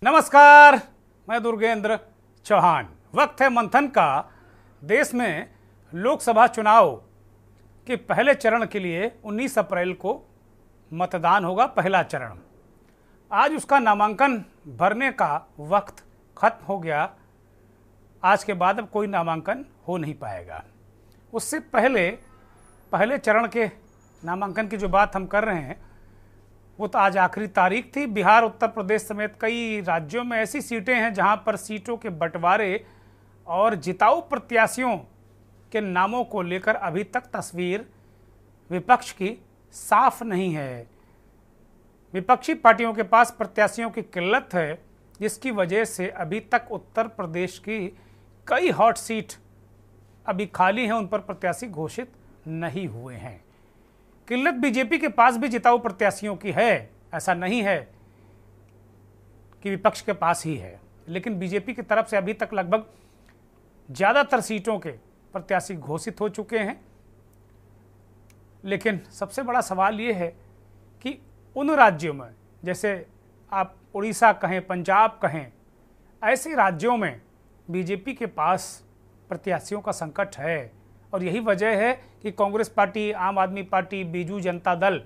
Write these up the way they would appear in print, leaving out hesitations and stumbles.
नमस्कार, मैं दुर्गेंद्र चौहान। वक्त है मंथन का। देश में लोकसभा चुनाव के पहले चरण के लिए 19 अप्रैल को मतदान होगा, पहला चरण। आज उसका नामांकन भरने का वक्त खत्म हो गया। आज के बाद अब कोई नामांकन हो नहीं पाएगा। उससे पहले चरण के नामांकन की जो बात हम कर रहे हैं वो तो आज आखिरी तारीख थी। बिहार, उत्तर प्रदेश समेत कई राज्यों में ऐसी सीटें हैं जहां पर सीटों के बंटवारे और जिताऊ प्रत्याशियों के नामों को लेकर अभी तक तस्वीर विपक्ष की साफ नहीं है। विपक्षी पार्टियों के पास प्रत्याशियों की किल्लत है, जिसकी वजह से अभी तक उत्तर प्रदेश की कई हॉट सीट अभी खाली हैं, उन पर प्रत्याशी घोषित नहीं हुए हैं। किल्लत बीजेपी के पास भी जिताऊ प्रत्याशियों की है, ऐसा नहीं है कि विपक्ष के पास ही है, लेकिन बीजेपी की तरफ से अभी तक लगभग ज़्यादातर सीटों के प्रत्याशी घोषित हो चुके हैं। लेकिन सबसे बड़ा सवाल ये है कि उन राज्यों में, जैसे आप उड़ीसा कहें, पंजाब कहें, ऐसे राज्यों में बीजेपी के पास प्रत्याशियों का संकट है। और यही वजह है कि कांग्रेस पार्टी, आम आदमी पार्टी, बीजू जनता दल,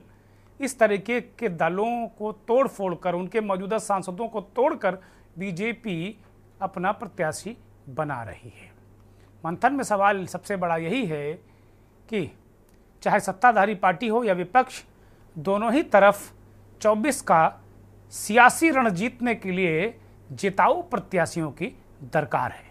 इस तरीके के दलों को तोड़ फोड़ कर, उनके मौजूदा सांसदों को तोड़कर बीजेपी अपना प्रत्याशी बना रही है। मंथन में सवाल सबसे बड़ा यही है कि चाहे सत्ताधारी पार्टी हो या विपक्ष, दोनों ही तरफ 24 का सियासी रण जीतने के लिए जिताऊ प्रत्याशियों की दरकार है।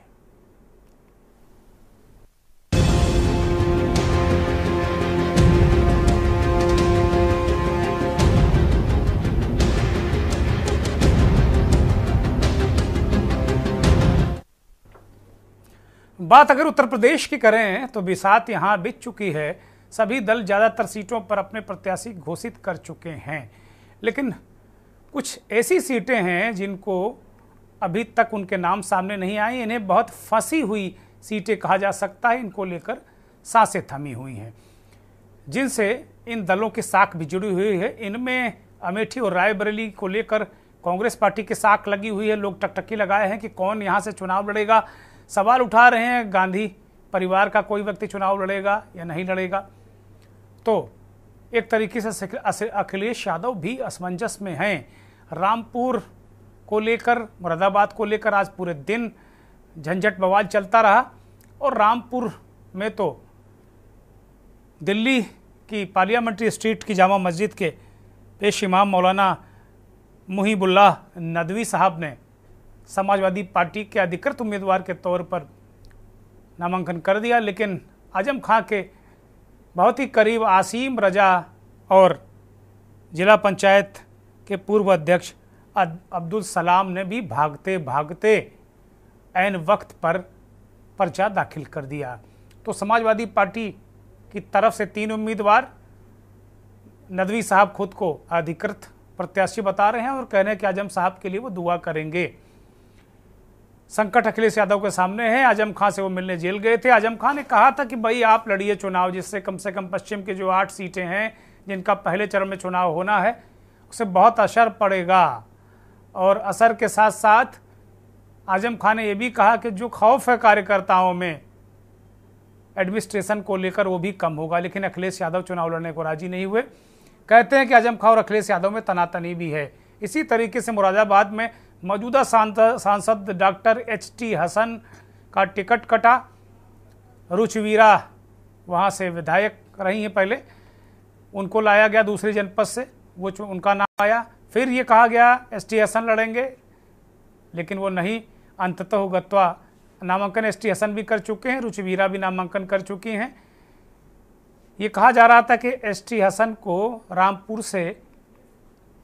बात अगर उत्तर प्रदेश की करें तो बिसात यहां बीत चुकी है। सभी दल ज़्यादातर सीटों पर अपने प्रत्याशी घोषित कर चुके हैं, लेकिन कुछ ऐसी सीटें हैं जिनको अभी तक उनके नाम सामने नहीं आए। इन्हें बहुत फंसी हुई सीटें कहा जा सकता है। इनको लेकर सांसें थमी हुई हैं, जिनसे इन दलों की साख भी जुड़ी हुई है। इनमें अमेठी और रायबरेली को लेकर कांग्रेस पार्टी की साख लगी हुई है। लोग टकटकी लगाए हैं कि कौन यहाँ से चुनाव लड़ेगा। सवाल उठा रहे हैं, गांधी परिवार का कोई व्यक्ति चुनाव लड़ेगा या नहीं लड़ेगा। तो एक तरीके से अखिलेश यादव भी असमंजस में हैं। रामपुर को लेकर, मुरादाबाद को लेकर आज पूरे दिन झंझट बवाल चलता रहा। और रामपुर में तो दिल्ली की पार्लियामेंट्री स्ट्रीट की जामा मस्जिद के पेश इमाम मौलाना मुहिबुल्लाह नदवी साहब ने समाजवादी पार्टी के अधिकृत उम्मीदवार के तौर पर नामांकन कर दिया। लेकिन आजम खां के बहुत ही करीब आसिम रजा और जिला पंचायत के पूर्व अध्यक्ष अब्दुल सलाम ने भी भागते भागते ऐन वक्त पर पर्चा दाखिल कर दिया। तो समाजवादी पार्टी की तरफ से 3 उम्मीदवार, नदवी साहब खुद को अधिकृत प्रत्याशी बता रहे हैं और कह रहे हैं कि आजम साहब के लिए वो दुआ करेंगे। संकट अखिलेश यादव के सामने है। आजम खां से वो मिलने जेल गए थे। आजम खां ने कहा था कि भाई आप लड़िए चुनाव, जिससे कम से कम पश्चिम के जो 8 सीटें हैं जिनका पहले चरण में चुनाव होना है, उससे बहुत असर पड़ेगा। और असर के साथ साथ आजम खां ने यह भी कहा कि जो खौफ है कार्यकर्ताओं में एडमिनिस्ट्रेशन को लेकर, वो भी कम होगा। लेकिन अखिलेश यादव चुनाव लड़ने को राजी नहीं हुए। कहते हैं कि आजम खां और अखिलेश यादव में तनातनी भी है। इसी तरीके से मुरादाबाद में मौजूदा सांसद डॉक्टर एच.टी. हसन का टिकट कटा। रुचवीरा वहाँ से विधायक रही हैं पहले, उनको लाया गया दूसरी जनपद से, वो उनका नाम आया। फिर ये कहा गया एच.टी. हसन लड़ेंगे, लेकिन वो नहीं। अंततः गत्वा नामांकन एच.टी. हसन भी कर चुके हैं, रुचवीरा भी नामांकन कर चुकी हैं। ये कहा जा रहा था कि एच.टी. हसन को रामपुर से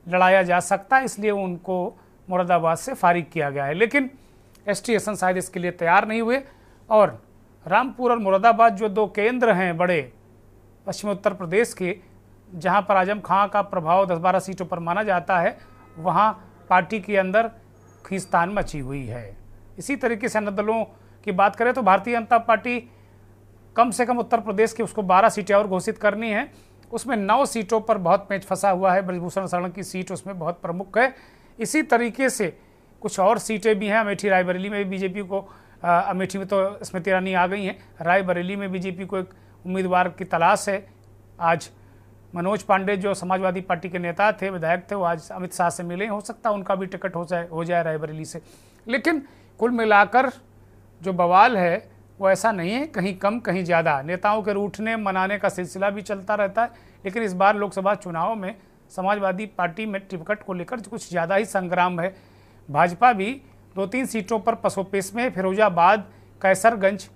लड़ाया जा सकता है, इसलिए उनको मुरादाबाद से फारिग किया गया है। लेकिन एच.टी. हसन शायद इसके लिए तैयार नहीं हुए। और रामपुर और मुरादाबाद जो 2 केंद्र हैं बड़े पश्चिमी उत्तर प्रदेश के, जहां पर आजम खां का प्रभाव 10-12 सीटों पर माना जाता है, वहां पार्टी के अंदर खींचतान मची हुई है। इसी तरीके से अन्य दलों की बात करें तो भारतीय जनता पार्टी कम से कम उत्तर प्रदेश की उसको 12 सीटें और घोषित करनी है। उसमें 9 सीटों पर बहुत पेच फंसा हुआ है। ब्रजभूषण शरण की सीट उसमें बहुत प्रमुख है। इसी तरीके से कुछ और सीटें भी हैं। अमेठी रायबरेली में भी बीजेपी को, अमेठी में तो स्मृति ईरानी आ गई हैं, रायबरेली में बीजेपी को एक उम्मीदवार की तलाश है। आज मनोज पांडे जो समाजवादी पार्टी के नेता थे, विधायक थे, वो आज अमित शाह से मिले। हो सकता है उनका भी टिकट हो जाए रायबरेली से। लेकिन कुल मिलाकर जो बवाल है वो ऐसा नहीं है, कहीं कम कहीं ज़्यादा। नेताओं के रूठने मनाने का सिलसिला भी चलता रहता है, लेकिन इस बार लोकसभा चुनाव में समाजवादी पार्टी में टिकट को लेकर कुछ ज़्यादा ही संग्राम है। भाजपा भी 2-3 सीटों पर पसोपेश में, फिरोजाबाद, कैसरगंज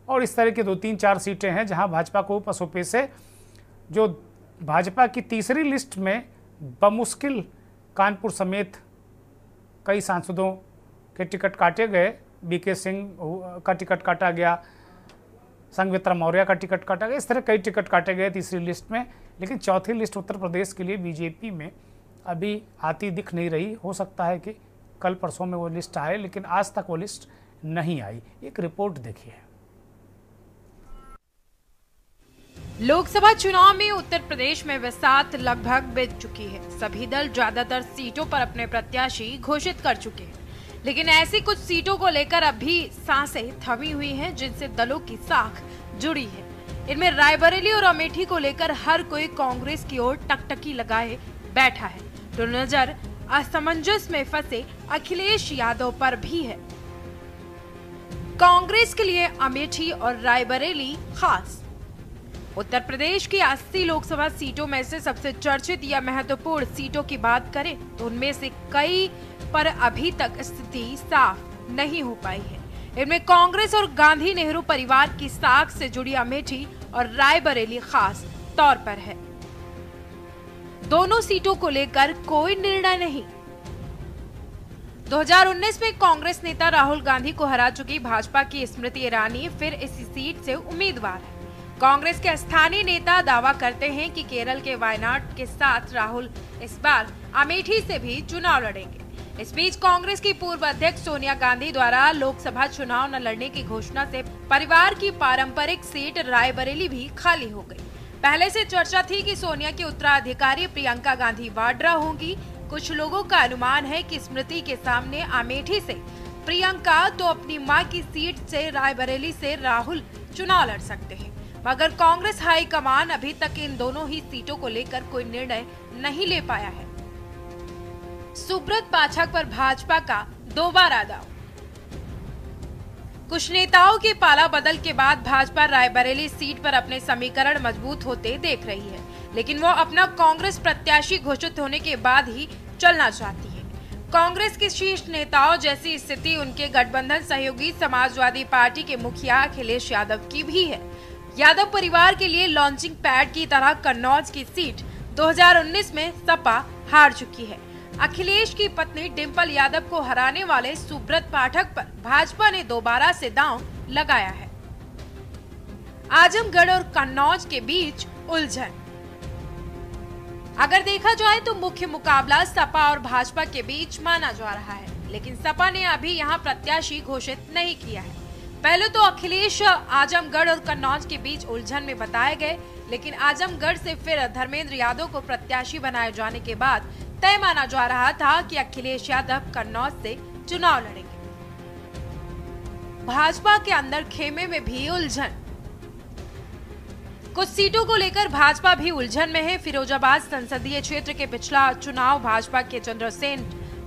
और इस तरह की 2-3-4 सीटें हैं जहां भाजपा को पसोपेश है। जो भाजपा की तीसरी लिस्ट में बमुश्किल कानपुर समेत कई सांसदों के टिकट काटे गए। बीके सिंह का टिकट काटा गया, संघमित्रा मौर्य का टिकट काटा गया, इस तरह कई टिकट काटे गए तीसरी लिस्ट में। लेकिन चौथी लिस्ट उत्तर प्रदेश के लिए बीजेपी में अभी आती दिख नहीं रही। हो सकता है कि कल परसों में वो लिस्ट आए, लेकिन आज तक वो लिस्ट नहीं आई। एक रिपोर्ट देखिए। लोकसभा चुनाव में उत्तर प्रदेश में बरसात लगभग बीत चुकी है। सभी दल ज्यादातर सीटों पर अपने प्रत्याशी घोषित कर चुके हैं, लेकिन ऐसी कुछ सीटों को लेकर अभी सांसें थमी हुई हैं, जिनसे दलों की साख जुड़ी है। इनमें रायबरेली और अमेठी को लेकर हर कोई कांग्रेस की ओर टकटकी लगाए बैठा है, तो नजर असमंजस में फंसे अखिलेश यादव पर भी है। कांग्रेस के लिए अमेठी और रायबरेली खास। उत्तर प्रदेश की 80 लोकसभा सीटों में से सबसे चर्चित या महत्वपूर्ण सीटों की बात करें तो उनमें से कई पर अभी तक स्थिति साफ नहीं हो पाई है। इनमें कांग्रेस और गांधी नेहरू परिवार की साख से जुड़ी अमेठी और रायबरेली खास तौर पर है। दोनों सीटों को लेकर कोई निर्णय नहीं। 2019 में कांग्रेस नेता राहुल गांधी को हरा चुकी भाजपा की स्मृति ईरानी फिर इसी सीट से उम्मीदवार है। कांग्रेस के स्थानीय नेता दावा करते हैं कि केरल के वायनाड के साथ राहुल इस बार अमेठी से भी चुनाव लड़ेंगे। इस बीच कांग्रेस की पूर्व अध्यक्ष सोनिया गांधी द्वारा लोकसभा चुनाव न लड़ने की घोषणा से परिवार की पारंपरिक सीट रायबरेली भी खाली हो गई। पहले से चर्चा थी कि सोनिया की उत्तराधिकारी प्रियंका गांधी वाड्रा होंगी। कुछ लोगों का अनुमान है कि स्मृति के सामने अमेठी से प्रियंका तो अपनी मां की सीट से रायबरेली से राहुल चुनाव लड़ सकते हैं, मगर कांग्रेस हाईकमान अभी तक इन दोनों ही सीटों को लेकर कोई निर्णय नहीं ले पाया है। सुब्रत पाठक पर भाजपा का दोबारा दांव। कुछ नेताओं के पाला बदल के बाद भाजपा रायबरेली सीट पर अपने समीकरण मजबूत होते देख रही है, लेकिन वो अपना कांग्रेस प्रत्याशी घोषित होने के बाद ही चलना चाहती है। कांग्रेस के शीर्ष नेताओं जैसी स्थिति उनके गठबंधन सहयोगी समाजवादी पार्टी के मुखिया अखिलेश यादव की भी है। यादव परिवार के लिए लॉन्चिंग पैड की तरह कन्नौज की सीट 2019 में सपा हार चुकी है। अखिलेश की पत्नी डिंपल यादव को हराने वाले सुब्रत पाठक पर भाजपा ने दोबारा से दांव लगाया है। आजमगढ़ और कन्नौज के बीच उलझन। अगर देखा जाए तो मुख्य मुकाबला सपा और भाजपा के बीच माना जा रहा है, लेकिन सपा ने अभी यहां प्रत्याशी घोषित नहीं किया है। पहले तो अखिलेश आजमगढ़ और कन्नौज के बीच उलझन में बताए गए, लेकिन आजमगढ़ से फिर धर्मेंद्र यादव को प्रत्याशी बनाए जाने के बाद तय माना जा रहा था कि अखिलेश यादव कन्नौज से चुनाव लड़ेंगे। भाजपा के अंदर खेमे में भी उलझन। कुछ सीटों को लेकर भाजपा भी उलझन में है। फिरोजाबाद संसदीय क्षेत्र के पिछला चुनाव भाजपा के चंद्रसेन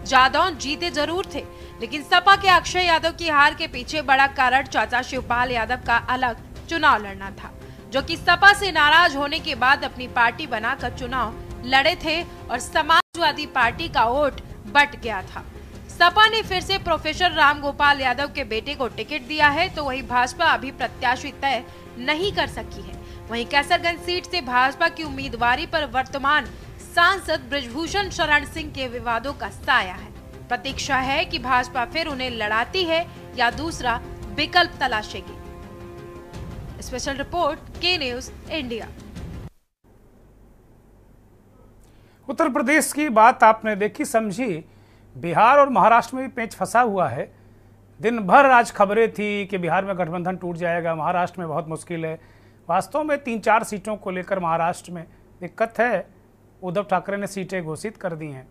यादव जीते जरूर थे, लेकिन सपा के अक्षय यादव की हार के पीछे बड़ा कारण चाचा शिवपाल यादव का अलग चुनाव लड़ना था, जो कि सपा से नाराज होने के बाद अपनी पार्टी बनाकर चुनाव लड़े थे और समाजवादी पार्टी का वोट बट गया था। सपा ने फिर से प्रोफेसर राम गोपाल यादव के बेटे को टिकट दिया है, तो वही भाजपा अभी प्रत्याशी तय नहीं कर सकी है। वहीं कैसरगंज सीट से भाजपा की उम्मीदवारी पर वर्तमान सांसद ब्रजभूषण शरण सिंह के विवादों का साया है। प्रतीक्षा है कि भाजपा फिर उन्हें लड़ाती है या दूसरा विकल्प तलाशेगी। स्पेशल रिपोर्ट के न्यूज इंडिया। उत्तर प्रदेश की बात आपने देखी समझी, बिहार और महाराष्ट्र में भी पेच फंसा हुआ है। दिन भर आज खबरें थी कि बिहार में गठबंधन टूट जाएगा, महाराष्ट्र में बहुत मुश्किल है। वास्तव में 3-4 सीटों को लेकर महाराष्ट्र में दिक्कत है। उद्धव ठाकरे ने सीटें घोषित कर दी हैं।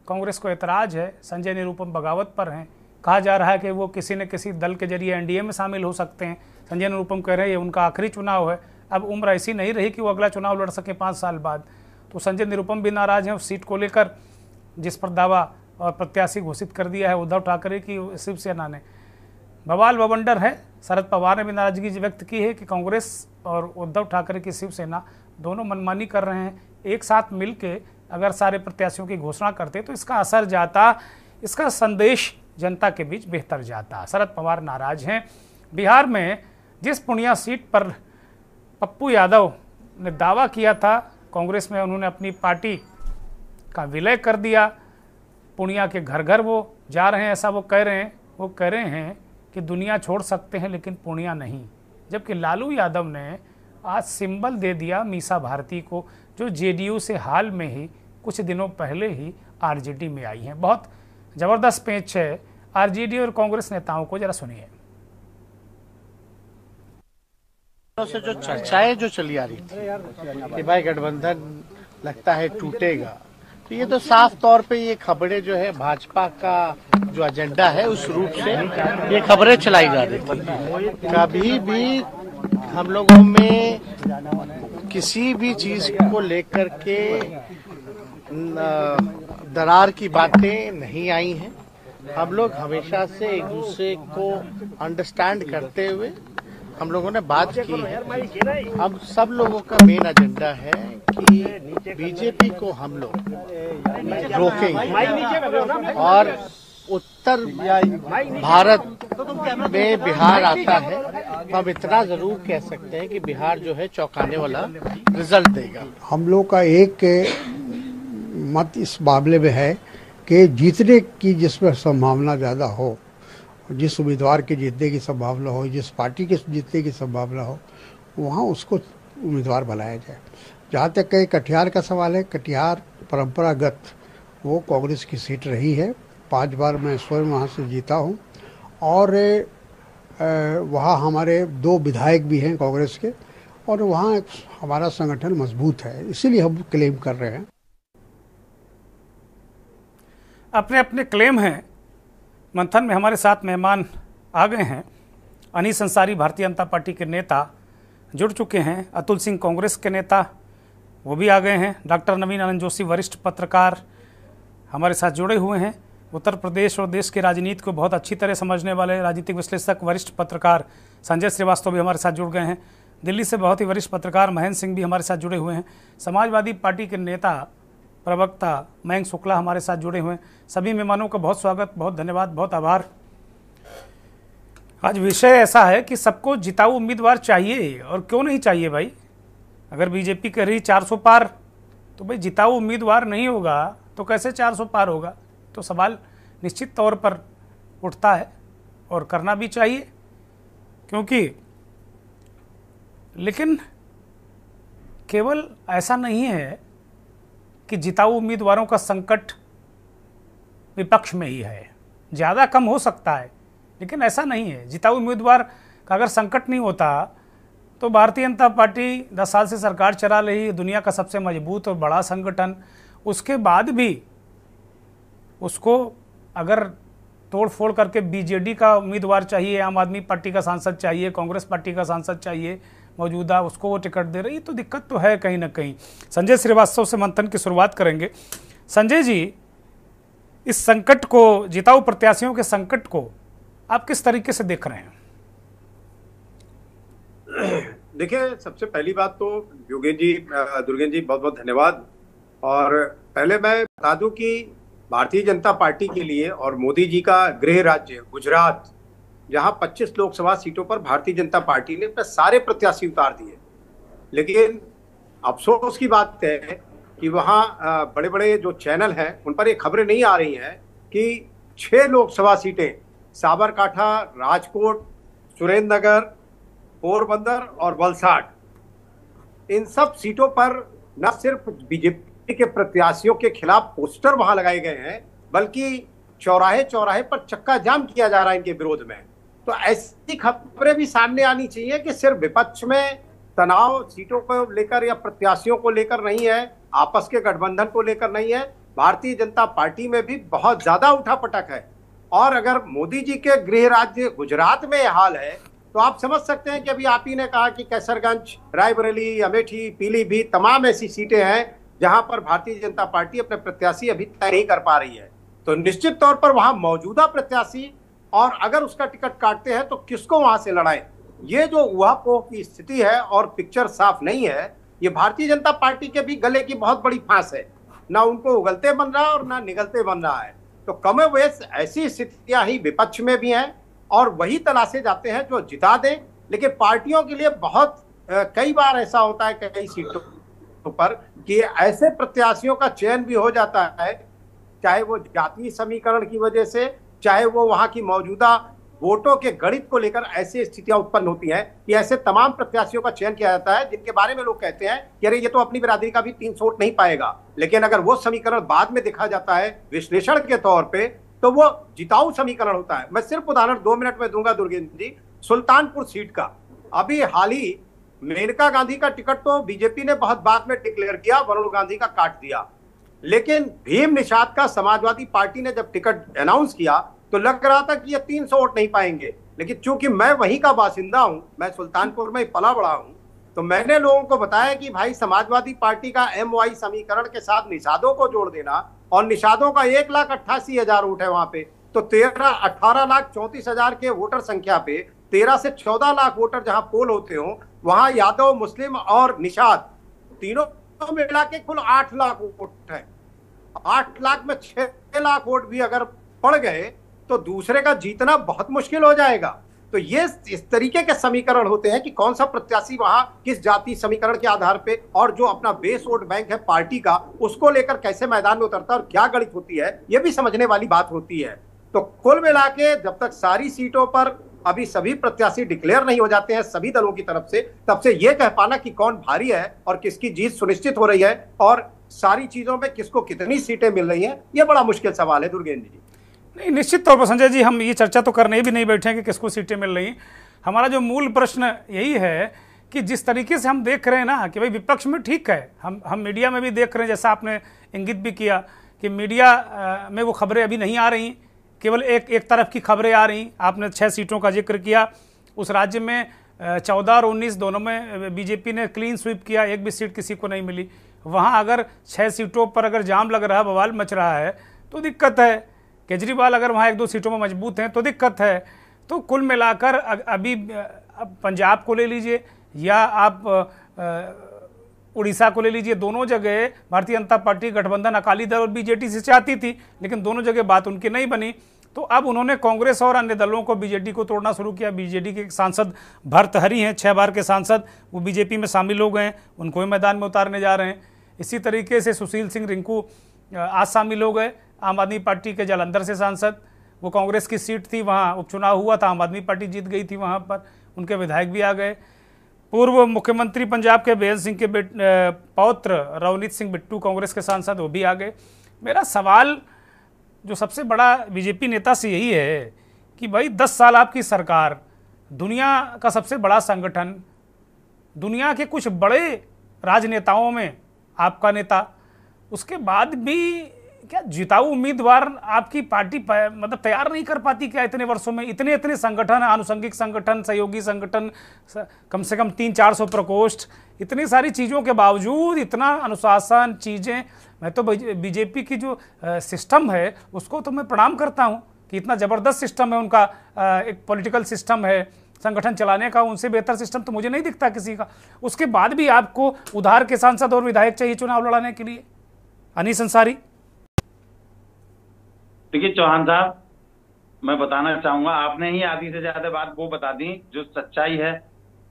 कांग्रेस को एतराज़ है, संजय निरुपम बगावत पर हैं। कहा जा रहा है कि वो किसी न किसी दल के जरिए एनडीए में शामिल हो सकते हैं। संजय निरुपम कह रहे हैं ये उनका आखिरी चुनाव है, अब उम्र ऐसी नहीं रही कि वो अगला चुनाव लड़ सके 5 साल बाद। तो संजय निरुपम भी नाराज़ हैं उस सीट को लेकर जिस पर दावा और प्रत्याशी घोषित कर दिया है उद्धव ठाकरे की शिवसेना ने। बवाल बवंडर है। शरद पवार ने भी नाराजगी व्यक्त की है कि कांग्रेस और उद्धव ठाकरे की शिवसेना दोनों मनमानी कर रहे हैं। एक साथ मिलके अगर सारे प्रत्याशियों की घोषणा करते तो इसका असर जाता, इसका संदेश जनता के बीच बेहतर जाता। शरद पवार नाराज हैं। बिहार में जिस पूर्णिया सीट पर पप्पू यादव ने दावा किया था कांग्रेस में उन्होंने अपनी पार्टी का विलय कर दिया। पूर्णिया के घर घर वो जा रहे हैं, ऐसा वो कह रहे हैं कि दुनिया छोड़ सकते हैं लेकिन पूर्णिया नहीं। जबकि लालू यादव ने आज सिंबल दे दिया मीसा भारती को, जो जेडीयू से हाल में ही कुछ दिनों पहले ही आरजेडी में आई हैं। बहुत ज़बरदस्त पेच है आरजेडी और कांग्रेस नेताओं को, जरा सुनिए। से जो चर्चाएं जो चली आ रही थी कि भाई गठबंधन लगता है टूटेगा, तो ये तो साफ तौर पे ये खबरें जो है भाजपा का जो एजेंडा है उस रूप से ये खबरें चलाई जा रही थी। कभी भी हम लोगों में किसी भी चीज को लेकर के दरार की बातें नहीं आई हैं। हम लोग हमेशा से एक दूसरे को अंडरस्टैंड करते हुए हम लोगों ने बात की है। अब सब लोगों का मेन एजेंडा है कि बीजेपी को हम लोग रोकेंगे और उत्तर भारत में बिहार आता है तो हम इतना जरूर कह सकते हैं कि बिहार जो है चौंकाने वाला रिजल्ट देगा। हम लोग का एक मत इस मामले में है कि जीतने की जिसमें संभावना ज़्यादा हो, जिस उम्मीदवार के जीतने की संभावना हो, जिस पार्टी के जीतने की संभावना हो, वहाँ उसको उम्मीदवार बनाया जाए। जहाँ तक कि कटिहार का सवाल है, कटिहार परंपरागत वो कांग्रेस की सीट रही है। 5 बार मैं स्वयं वहाँ से जीता हूँ और वहाँ हमारे 2 विधायक भी हैं कांग्रेस के और वहाँ हमारा संगठन मजबूत है, इसीलिए हम क्लेम कर रहे हैं। अपने अपने क्लेम हैं। मंथन में हमारे साथ मेहमान आ गए हैं। अनीस अंसारी भारतीय जनता पार्टी के नेता जुड़ चुके हैं। अतुल सिंह कांग्रेस के नेता वो भी आ गए हैं। डॉक्टर नवीन आनंद जोशी वरिष्ठ पत्रकार हमारे साथ जुड़े हुए हैं। उत्तर प्रदेश और देश की राजनीति को बहुत अच्छी तरह समझने वाले राजनीतिक विश्लेषक वरिष्ठ पत्रकार संजय श्रीवास्तव भी हमारे साथ जुड़ गए हैं। दिल्ली से बहुत ही वरिष्ठ पत्रकार महेंद्र सिंह भी हमारे साथ जुड़े हुए हैं। समाजवादी पार्टी के नेता प्रवक्ता मयंक शुक्ला हमारे साथ जुड़े हुए हैं। सभी मेहमानों का बहुत स्वागत, बहुत धन्यवाद, बहुत आभार। आज विषय ऐसा है कि सबको जिताऊ उम्मीदवार चाहिए और क्यों नहीं चाहिए भाई। अगर बीजेपी कह रही 400 पार तो भाई जिताऊ उम्मीदवार नहीं होगा तो कैसे 400 पार होगा। तो सवाल निश्चित तौर पर उठता है और करना भी चाहिए, क्योंकि लेकिन केवल ऐसा नहीं है कि जिताऊ उम्मीदवारों का संकट विपक्ष में ही है। ज़्यादा कम हो सकता है लेकिन ऐसा नहीं है। जिताऊ उम्मीदवार का अगर संकट नहीं होता तो भारतीय जनता पार्टी 10 साल से सरकार चला रही है, दुनिया का सबसे मजबूत और बड़ा संगठन, उसके बाद भी उसको अगर तोड़ फोड़ करके बीजेडी का उम्मीदवार चाहिए, आम आदमी पार्टी का सांसद चाहिए, कांग्रेस पार्टी का सांसद चाहिए मौजूदा, उसको वो टिकट दे रही, तो दिक्कत तो है कहीं ना कहीं। संजय श्रीवास्तव से मंथन की शुरुआत करेंगे। संजय जी, इस संकट को, जिताऊ प्रत्याशियों के संकट को आप किस तरीके से देख रहे हैं? देखिए, सबसे पहली बात तो दुर्गेन जी बहुत बहुत धन्यवाद। और पहले मैं बता दूं कि भारतीय जनता पार्टी के लिए और मोदी जी का गृह राज्य गुजरात, जहां 25 लोकसभा सीटों पर भारतीय जनता पार्टी ने अपने सारे प्रत्याशी उतार दिए, लेकिन अफसोस की बात है कि वहां बड़े बड़े जो चैनल हैं उन पर ये खबरें नहीं आ रही हैं कि 6 लोकसभा सीटें साबरकांठा, राजकोट, सुरेंद्रनगर, पोरबंदर और वलसाड, इन सब सीटों पर न सिर्फ बीजेपी के प्रत्याशियों के खिलाफ पोस्टर वहां लगाए गए हैं, बल्कि चौराहे चौराहे पर चक्का जाम किया जा रहा है इनके विरोध में। तो ऐसी खबरें भी सामने आनी चाहिए कि सिर्फ विपक्ष में तनाव सीटों को लेकर या प्रत्याशियों को लेकर नहीं है, आपस के गठबंधन को लेकर नहीं है, भारतीय जनता पार्टी में भी बहुत ज्यादा उठापटक है। और अगर मोदी जी के गृह राज्य गुजरात में यह हाल है तो आप समझ सकते हैं कि अभी आप ही ने कहा कि कैसरगंज, रायबरेली, अमेठी, पीलीभीत तमाम ऐसी सीटें हैं जहां पर भारतीय जनता पार्टी अपने प्रत्याशी अभी तय नहीं कर पा रही है। तो निश्चित तौर पर वहां मौजूदा प्रत्याशी और अगर उसका टिकट काटते हैं तो किसको वहां से लड़ाएं, ये जो ऊहापोह की स्थिति है और पिक्चर साफ नहीं है, ये भारतीय जनता पार्टी के भी गले की बहुत बड़ी फांस है। ना उनको उगलते बन रहा है और ना निगलते बन रहा है। तो कमोबेश ऐसी स्थितियां ही विपक्ष में भी हैं और वही तलाशे जाते हैं जो जिता दें। लेकिन पार्टियों के लिए बहुत कई बार ऐसा होता है कई सीटों पर कि ऐसे प्रत्याशियों का चयन भी हो जाता है, चाहे वो जातीय समीकरण की वजह से, चाहे वो वहां की मौजूदा वोटों के गणित को लेकर ऐसी स्थितियां उत्पन्न होती हैं कि ऐसे तमाम प्रत्याशियों का चयन किया जाता है जिनके बारे में लोग कहते हैं कि अरे ये तो अपनी बिरादरी का भी 300 वोट नहीं पाएगा। लेकिन अगर वो समीकरण बाद में देखा जाता है विश्लेषण के तौर पे तो वो जिताऊ समीकरण होता है। मैं सिर्फ उदाहरण 2 मिनट में दूंगा दुर्गेंद्र जी। सुल्तानपुर सीट का अभी हाल ही मेनका गांधी का टिकट तो बीजेपी ने बहुत बाद में डिक्लेयर किया, वरुण गांधी का काट दिया। लेकिन भीम निषाद का समाजवादी पार्टी ने जब टिकट अनाउंस किया तो लग रहा था कि ये 300 वोट नहीं पाएंगे। लेकिन चूंकि मैं वहीं का बासिंदा हूं, मैं सुल्तानपुर में पला बड़ा हूं, तो मैंने लोगों को बताया कि भाई समाजवादी पार्टी का MY समीकरण के साथ निषादों को जोड़ देना, और निषादों का 1,88,000 वोट है वहां पे, तो 18,34,000 के वोटर संख्या पे 13 से 14 लाख वोटर जहां पोल होते हो, वहां यादव, मुस्लिम और निषाद तीनों मिला के कुल 8 लाख वोट है। 8 लाख में 6 लाख वोट भी अगर पड़ गए तो दूसरे का जीतना बहुत मुश्किल हो जाएगा। तो ये इस तरीके के समीकरण होते हैं कि कौन सा प्रत्याशी वहां किस जाति समीकरण के आधार पे और जो अपना बेस वोट बैंक है पार्टी का, उसको लेकर कैसे मैदान में उतरता है और क्या गणित होती है, ये भी समझने वाली बात होती है। तो कुल मिला के जब तक सारी सीटों पर अभी सभी प्रत्याशी डिक्लेयर नहीं हो जाते हैं सभी दलों की तरफ से, तब से ये कह पाना कि कौन भारी है और किसकी जीत सुनिश्चित हो रही है और सारी चीजों में किसको कितनी सीटें मिल रही हैं, ये बड़ा मुश्किल सवाल है दुर्गेंद्र जी। नहीं, निश्चित तौर पर संजय जी, हम ये चर्चा तो करने भी नहीं बैठे हैं कि किसको सीटें मिल रही। हमारा जो मूल प्रश्न यही है कि जिस तरीके से हम देख रहे हैं ना कि भाई विपक्ष में ठीक है, हम मीडिया में भी देख रहे हैं, जैसा आपने इंगित भी किया कि मीडिया में वो खबरें अभी नहीं आ रही, केवल एक तरफ की खबरें आ रही। आपने 6 सीटों का जिक्र किया, उस राज्य में 14 और 19 दोनों में बीजेपी ने क्लीन स्वीप किया, एक भी सीट किसी को नहीं मिली। वहाँ अगर 6 सीटों पर अगर जाम लग रहा है, बवाल मच रहा है तो दिक्कत है। केजरीवाल अगर वहाँ 1-2 सीटों में मजबूत हैं तो दिक्कत है। तो कुल मिलाकर अभी पंजाब को ले लीजिए या आप उड़ीसा को ले लीजिए, दोनों जगह भारतीय जनता पार्टी गठबंधन अकाली दल और बीजेडी से चाहती थी, लेकिन दोनों जगह बात उनकी नहीं बनी। तो अब उन्होंने कांग्रेस और अन्य दलों को, बीजेडी को तोड़ना शुरू किया। बीजेडी के सांसद भर्तहरि हैं, 6 बार के सांसद, वो बीजेपी में शामिल हो गए हैं, उनको भी मैदान में उतारने जा रहे हैं। इसी तरीके से सुशील सिंह रिंकू आज शामिल हो गए, आम आदमी पार्टी के जालंधर से सांसद। वो कांग्रेस की सीट थी, वहाँ उपचुनाव हुआ था, आम आदमी पार्टी जीत गई थी, वहाँ पर उनके विधायक भी आ गए। पूर्व मुख्यमंत्री पंजाब के बेअंत सिंह के पौत्र रवनीत सिंह बिट्टू कांग्रेस के सांसद, वो भी आ गए। मेरा सवाल जो सबसे बड़ा बीजेपी नेता से यही है कि भाई 10 साल आपकी सरकार, दुनिया का सबसे बड़ा संगठन, दुनिया के कुछ बड़े राजनेताओं में आपका नेता, उसके बाद भी क्या जिताऊ उम्मीदवार आपकी पार्टी मतलब तैयार नहीं कर पाती क्या? इतने वर्षों में इतने संगठन, आनुषंगिक संगठन, सहयोगी संगठन, कम से कम 300-400 प्रकोष्ठ, इतनी सारी चीज़ों के बावजूद इतना अनुशासन चीज़ें। मैं तो बीजेपी की जो सिस्टम है उसको तो मैं प्रणाम करता हूँ कि इतना ज़बरदस्त सिस्टम है उनका, एक पॉलिटिकल सिस्टम है संगठन चलाने का, उनसे बेहतर सिस्टम तो मुझे नहीं दिखता किसी का। उसके बाद भी आपको उधार के सांसद और विधायक चाहिए चुनाव लड़ाने के लिए। अनीस अंसारी। देखिए चौहान साहब, मैं बताना चाहूंगा, आपने ही आधी से ज्यादा बात वो बता दी जो सच्चाई है।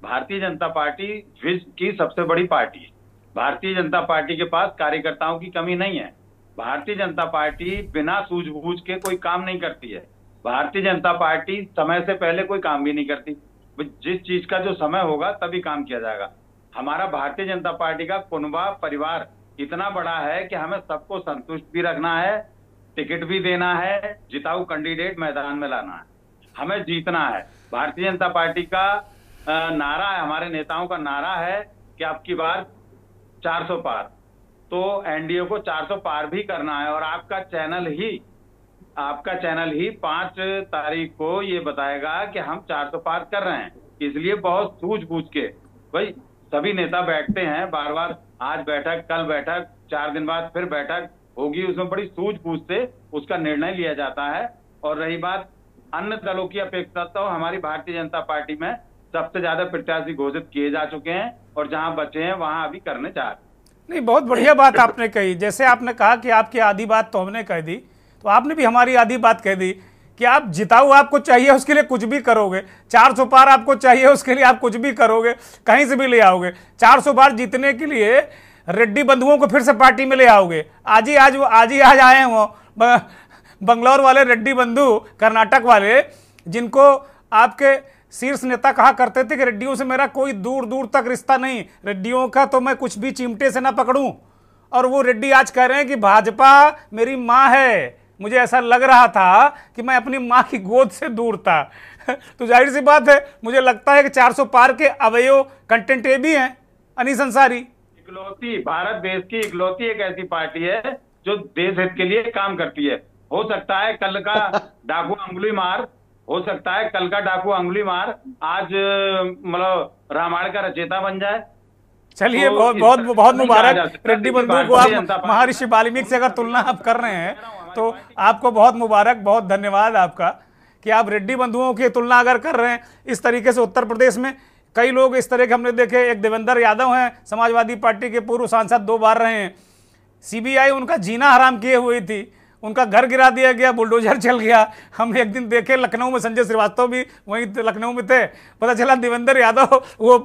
भारतीय जनता पार्टी विश्व की सबसे बड़ी पार्टी है। भारतीय जनता पार्टी के पास कार्यकर्ताओं की कमी नहीं है। भारतीय जनता पार्टी बिना सूझबूझ के कोई काम नहीं करती है। भारतीय जनता पार्टी समय से पहले कोई काम भी नहीं करती। जिस चीज का जो समय होगा तभी काम किया जाएगा। हमारा भारतीय जनता पार्टी का कुनबा परिवार इतना बड़ा है कि हमें सबको संतुष्ट भी रखना है, टिकट भी देना है, जिताऊ कैंडिडेट मैदान में लाना है, हमें जीतना है। भारतीय जनता पार्टी का नारा है, हमारे नेताओं का नारा है कि अब की बार 400 पार। तो एनडीए को 400 पार भी करना है। और आपका चैनल ही 5 तारीख को ये बताएगा कि हम 400 पार कर रहे हैं। इसलिए बहुत सूझबूझ के भाई सभी नेता बैठते हैं, बार बार आज बैठक, कल बैठक, 4 दिन बाद फिर बैठक होगी, उसमें बड़ी सूझबूझ से उसका निर्णय लिया जाता है। और रही बात अन्य दलों की अपेक्षा, तो हमारी भारतीय जनता पार्टी में सबसे ज्यादा प्रत्याशी घोषित किए जा चुके हैं और जहां बचे हैं वहां अभी करने जा रहे हैं। नहीं, बहुत बढ़िया बात आपने कही। जैसे आपने कहा कि आपकी आधी बात तो हमने कह दी, तो आपने भी हमारी आधी बात कह दी कि आप जिताऊ आपको चाहिए उसके लिए कुछ भी करोगे, 400 पार आपको चाहिए उसके लिए आप कुछ भी करोगे, कहीं से भी ले आओगे। 400 पार जीतने के लिए रेड्डी बंधुओं को फिर से पार्टी में ले आओगे। आज ही आए हैं वो बंगलौर वाले रेड्डी बंधु, कर्नाटक वाले, जिनको आपके शीर्ष नेता कहा करते थे कि रेड्डियों से मेरा कोई दूर दूर तक रिश्ता नहीं, रेड्डियों का तो मैं कुछ भी चिमटे से ना पकड़ूं। और वो रेड्डी आज कह रहे हैं कि भाजपा मेरी माँ है। मुझे ऐसा लग रहा था कि मैं अपनी माँ की गोद से दूर था। तो जाहिर सी बात है, मुझे लगता है कि 400 पार के अवयव कंटेंट ये भी हैं। अनीस अंसारी, इकलौती भारत देश की इकलौती एक ऐसी पार्टी है जो देश हित के लिए काम करती है। हो सकता है कल का डाकू अंगुली मार, हो सकता है कल का डाकू अंगुली मार आज मतलब रामायण का रचयिता बन जाए। चलिए, तो बहुत बहुत बहुत मुबारक रेड्डी बंधु को। आप महर्षि वाल्मीकि से अगर तुलना आप कर रहे हैं तो आपको बहुत मुबारक, बहुत धन्यवाद आपका कि आप रेड्डी बंधुओं की तुलना अगर कर रहे हैं इस तरीके से। उत्तर प्रदेश में कई लोग इस तरह के हमने देखे। एक देवेंद्र यादव हैं, समाजवादी पार्टी के पूर्व सांसद, 2 बार रहे हैं। सीबीआई उनका जीना हराम किए हुई थी, उनका घर गिरा दिया गया, बुलडोजर चल गया। हम एक दिन देखे लखनऊ में, संजय श्रीवास्तव भी वहीं लखनऊ में थे, पता चला देवेंद्र यादव वो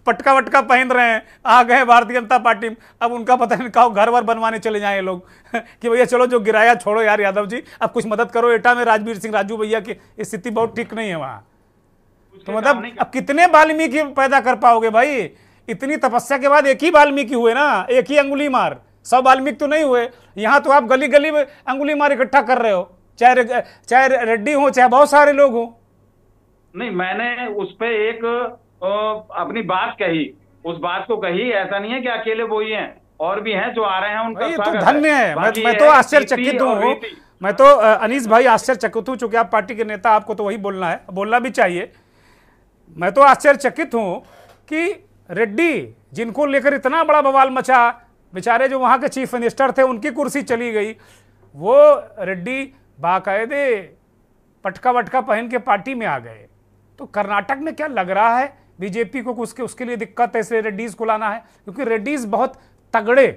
पटका वटका पहन रहे हैं, आ गए भारतीय जनता पार्टी में। अब उनका पता नहीं कहा घर वर बनवाने चले जाए लोग कि भैया चलो जो गिराया छोड़ो यार यादव जी, अब कुछ मदद करो। एटा में राजवीर सिंह राजू भैया की स्थिति बहुत ठीक नहीं है वहाँ। तो मतलब अब कितने वाल्मीकि पैदा कर पाओगे भाई? इतनी तपस्या के बाद एक ही वाल्मीकि हुए ना, एक ही अंगुली मार, 100 वाल्मीकि तो नहीं हुए। यहाँ तो आप गली गली में अंगुली मार इकट्ठा कर रहे हो, चाहे रेड्डी हो चाहे बहुत सारे लोग हो। नहीं, मैंने उस पे एक अपनी बात कही, उस बात को कही। ऐसा नहीं है कि अकेले वो ही हैं, और भी हैं जो आ रहे हैं, उनका तो धन्य है। मैं तो आश्चर्यचकित हूँ, मैं तो अनीस भाई आश्चर्यचकित हूँ, चूंकि आप पार्टी के नेता, आपको तो वही बोलना है, बोलना भी चाहिए। मैं तो आश्चर्यचकित हूँ कि रेड्डी जिनको लेकर इतना बड़ा बवाल मचा, बेचारे जो वहाँ के चीफ मिनिस्टर थे उनकी कुर्सी चली गई, वो रेड्डी बाकायदे पटका वटका पहन के पार्टी में आ गए। तो कर्नाटक में क्या लग रहा है बीजेपी को उसके लिए दिक्कत है, इसलिए रेड्डीज को लाना है, क्योंकि रेड्डीज बहुत तगड़े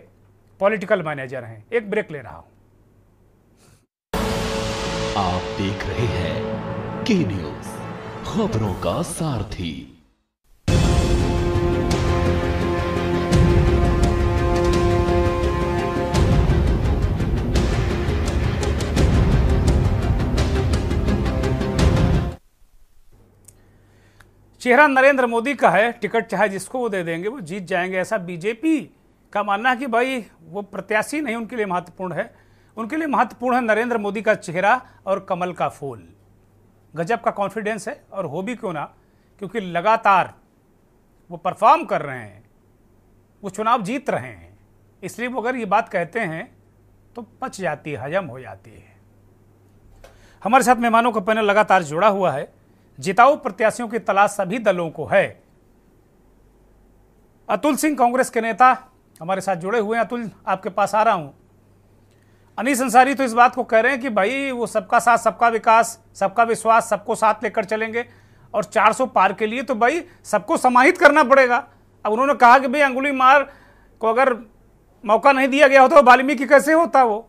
पॉलिटिकल मैनेजर हैं। एक ब्रेक ले रहा हूं। आप देख रहे हैं के न्यूज, खबरों का सारथी। चेहरा नरेंद्र मोदी का है, टिकट चाहे जिसको वो दे देंगे वो जीत जाएंगे, ऐसा बीजेपी का मानना है कि भाई वो प्रत्याशी नहीं उनके लिए महत्वपूर्ण है, उनके लिए महत्वपूर्ण है नरेंद्र मोदी का चेहरा और कमल का फूल। गजब का कॉन्फिडेंस है, और हो भी क्यों ना, क्योंकि लगातार वो परफॉर्म कर रहे हैं, वो चुनाव जीत रहे हैं, इसलिए वो अगर ये बात कहते हैं तो पच जाती है, हजम हो जाती है। हमारे साथ मेहमानों का पैनल लगातार जुड़ा हुआ है। जिताऊ प्रत्याशियों की तलाश सभी दलों को है। अतुल सिंह कांग्रेस के नेता हमारे साथ जुड़े हुए हैं। अतुल, आपके पास आ रहा हूं। अनीस अंसारी तो इस बात को कह रहे हैं कि भाई वो सबका साथ सबका विकास, सबका विश्वास, सबको साथ लेकर चलेंगे, और 400 पार के लिए तो भाई सबको समाहित करना पड़ेगा। अब उन्होंने कहा कि भाई अंगुली मार को अगर मौका नहीं दिया गया होता तो वाल्मीकि कैसे होता वो?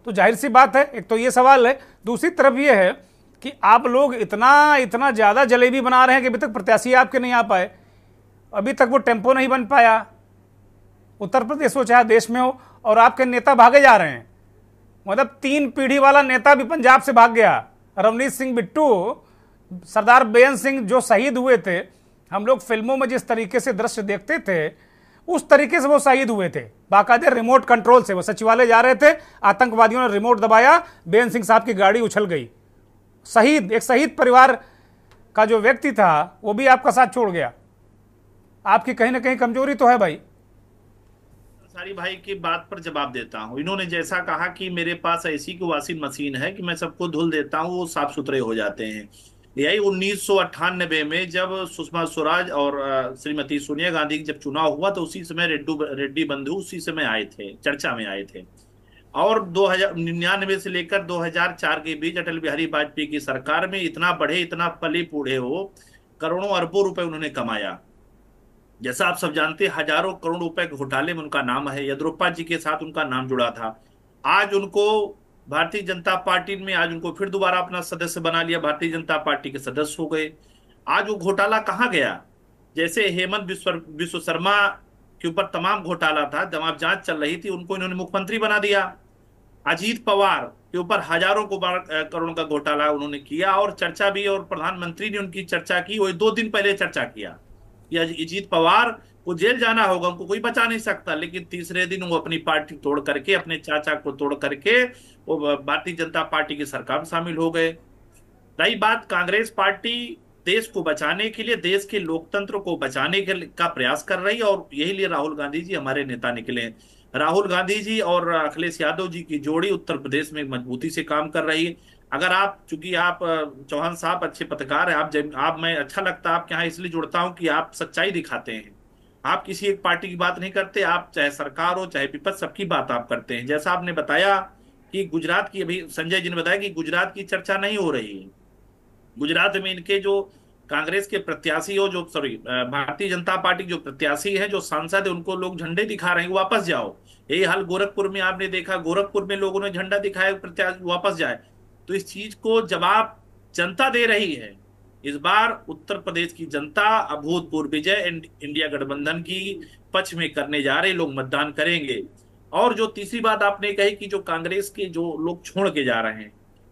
तो जाहिर सी बात है, एक तो ये सवाल है। दूसरी तरफ ये है कि आप लोग इतना ज़्यादा जलेबी बना रहे हैं कि अभी तक प्रत्याशी आपके नहीं आ पाए, अभी तक वो टेम्पो नहीं बन पाया, उत्तर प्रदेश हो चाहे देश में हो, और आपके नेता भागे जा रहे हैं। मतलब 3 पीढ़ी वाला नेता भी पंजाब से भाग गया। रवनीत सिंह बिट्टू, सरदार बेअंत सिंह जो शहीद हुए थे, हम लोग फिल्मों में जिस तरीके से दृश्य देखते थे उस तरीके से वो शहीद हुए थे, बाकायदे रिमोट कंट्रोल से। वो सचिवालय जा रहे थे, आतंकवादियों ने रिमोट दबाया, बेअंत सिंह साहब की गाड़ी उछल गई। शहीद, एक शहीद परिवार का जो व्यक्ति था वो भी आपका साथ छोड़ गया। आपकी कहीं ना कहीं कमजोरी तो है भाई। अंसारी भाई की बात पर जवाब देता हूँ। इन्होंने जैसा कहा कि मेरे पास ऐसी की वॉशिंग मशीन है कि मैं सबको धुल देता हूँ, वो साफ सुथरे हो जाते हैं। यही 1998 में जब सुषमा स्वराज और श्रीमती सोनिया गांधी जब चुनाव हुआ तो उसी समय रेड्डी बंधु उसी समय आए थे, चर्चा में आए थे। और 2099 से लेकर 2004 के बीच अटल बिहारी वाजपेयी की सरकार में इतना बढ़े, इतना पले बूढ़े हो, करोड़ों अरबों रुपए उन्होंने कमाया। जैसा आप सब जानते हैं, हजारों करोड़ रुपए के घोटाले में उनका नाम है, येदियुरप्पा जी के साथ उनका नाम जुड़ा था। आज उनको भारतीय जनता पार्टी में, आज उनको फिर दोबारा अपना सदस्य बना लिया, भारतीय जनता पार्टी के सदस्य हो गए। आज वो घोटाला कहाँ गया? जैसे हेमंत विश्व शर्मा के ऊपर तमाम घोटाला था, तमाम जांच चल रही थी, उनको इन्होंने मुख्यमंत्री बना दिया। अजीत पवार के ऊपर हजारों करोड़ का घोटाला उन्होंने किया और चर्चा भी, और प्रधानमंत्री ने उनकी चर्चा की, वो 2 दिन पहले चर्चा किया कि अजीत पवार को जेल जाना होगा, उनको कोई बचा नहीं सकता। लेकिन तीसरे दिन वो अपनी पार्टी तोड़ करके, अपने चाचा को तोड़ करके वो भारतीय जनता पार्टी की सरकार में शामिल हो गए। रही बात कांग्रेस पार्टी देश को बचाने के लिए, देश के लोकतंत्र को बचाने का प्रयास कर रही है, और यही लिए राहुल गांधी जी हमारे नेता निकले। राहुल गांधी जी और अखिलेश यादव जी की जोड़ी उत्तर प्रदेश में मजबूती से काम कर रही है। अगर आप, चूंकि आप चौहान साहब अच्छे पत्रकार हैं, आप मैं अच्छा लगता है आपके यहाँ इसलिए जुड़ता हूं कि आप सच्चाई दिखाते हैं। आप किसी एक पार्टी की बात नहीं करते, आप चाहे सरकार हो चाहे विपक्ष, सबकी बात आप करते हैं। जैसा आपने बताया कि गुजरात की, अभी संजय जी ने बताया कि गुजरात की चर्चा नहीं हो रही है। गुजरात में इनके जो कांग्रेस के प्रत्याशी हो, जो भारतीय जनता पार्टी जो प्रत्याशी है, जो सांसद है, उनको लोग झंडे दिखा रहे हैं वापस जाओ। यही हाल गोरखपुर में आपने देखा, गोरखपुर में लोगों ने झंडा दिखाया प्रत्याशी वापस जाए। तो इस चीज को जवाब जनता दे रही है। इस बार उत्तर प्रदेश की जनता अभूतपूर्व विजय इंडिया गठबंधन की पक्ष में करने जा रहे, लोग मतदान करेंगे। और जो तीसरी बात आपने कही कि जो कांग्रेस के जो लोग छोड़ के जा रहे हैं,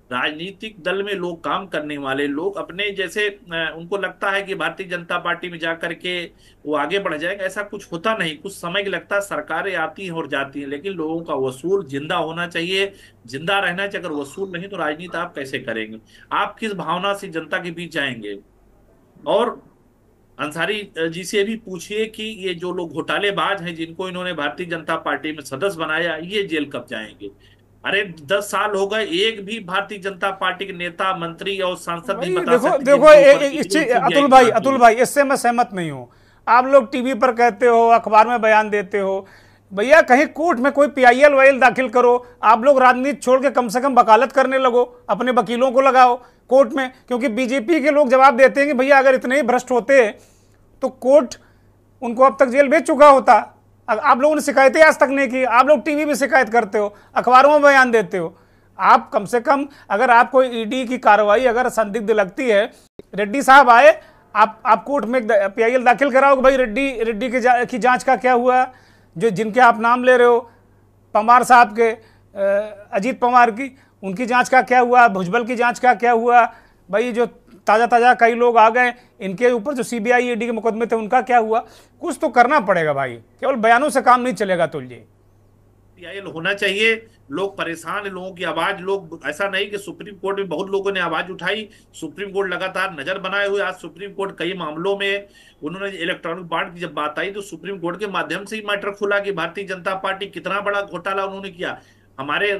राजनीतिक दल में लोग, काम करने वाले लोग अपने जैसे, उनको लगता है कि भारतीय जनता पार्टी में जाकर के वो आगे बढ़ जाएगा। ऐसा कुछ होता नहीं, कुछ समय लगता है, सरकारें आती हैं और जाती हैं, लेकिन लोगों का वसूल जिंदा होना चाहिए, जिंदा रहना चाहिए। अगर वसूल नहीं तो राजनीति आप कैसे करेंगे? आप किस भावना से जनता के बीच जाएंगे? और अंसारी जी से भी पूछिए कि ये जो लोग घोटालेबाज हैं, जिनको इन्होंने भारतीय जनता पार्टी में सदस्य बनाया, ये जेल कब जाएंगे? अरे 10 साल हो गए, एक भी भारतीय जनता पार्टी के नेता, मंत्री और सांसद नहीं बता सकते। देखो अतुल भाई, इससे मैं सहमत नहीं हूं। आप लोग टीवी पर कहते हो, अखबार में बयान देते हो, भैया कहीं कोर्ट में कोई PIL वाइल दाखिल करो। आप लोग राजनीति छोड़ के कम से कम वकालत करने लगो, अपने वकीलों को लगाओ कोर्ट में। क्योंकि बीजेपी के लोग जवाब देते हैं कि भैया अगर इतने ही भ्रष्ट होते तो कोर्ट उनको अब तक जेल भेज चुका होता। आप लोगों ने शिकायतें आज तक नहीं की, आप लोग टीवी में शिकायत करते हो, अखबारों में बयान देते हो। आप कम से कम, अगर आपको ईडी की कार्रवाई अगर संदिग्ध लगती है, रेड्डी साहब आए, आप कोर्ट में PIL दाखिल कराओ कि भाई रेड्डी की जांच का क्या हुआ, जो जिनके आप नाम ले रहे हो, पवार साहब के, अजीत पवार की, उनकी जांच का क्या हुआ, भुजबल की जांच का क्या हुआ, भाई जो ताज़ा कई लोग आ गए, इनके ऊपर जो CBI ED के मुकदमे थे उनका क्या हुआ? कुछ तो करना पड़ेगा भाई, केवल बयानों से काम नहीं चलेगा। तुलजी PIL होना चाहिए। लोग परेशान है, लोगों की आवाज, लोग, ऐसा नहीं कि सुप्रीम कोर्ट में बहुत लोगों ने आवाज उठाई, सुप्रीम कोर्ट लगातार नजर बनाए हुए। आज सुप्रीम कोर्ट कई मामलों में, उन्होंने इलेक्ट्रॉनिक बॉन्ड की जब बात आई तो सुप्रीम कोर्ट के माध्यम से ही मैटर खुला कि भारतीय जनता पार्टी कितना बड़ा घोटाला उन्होंने किया। हमारे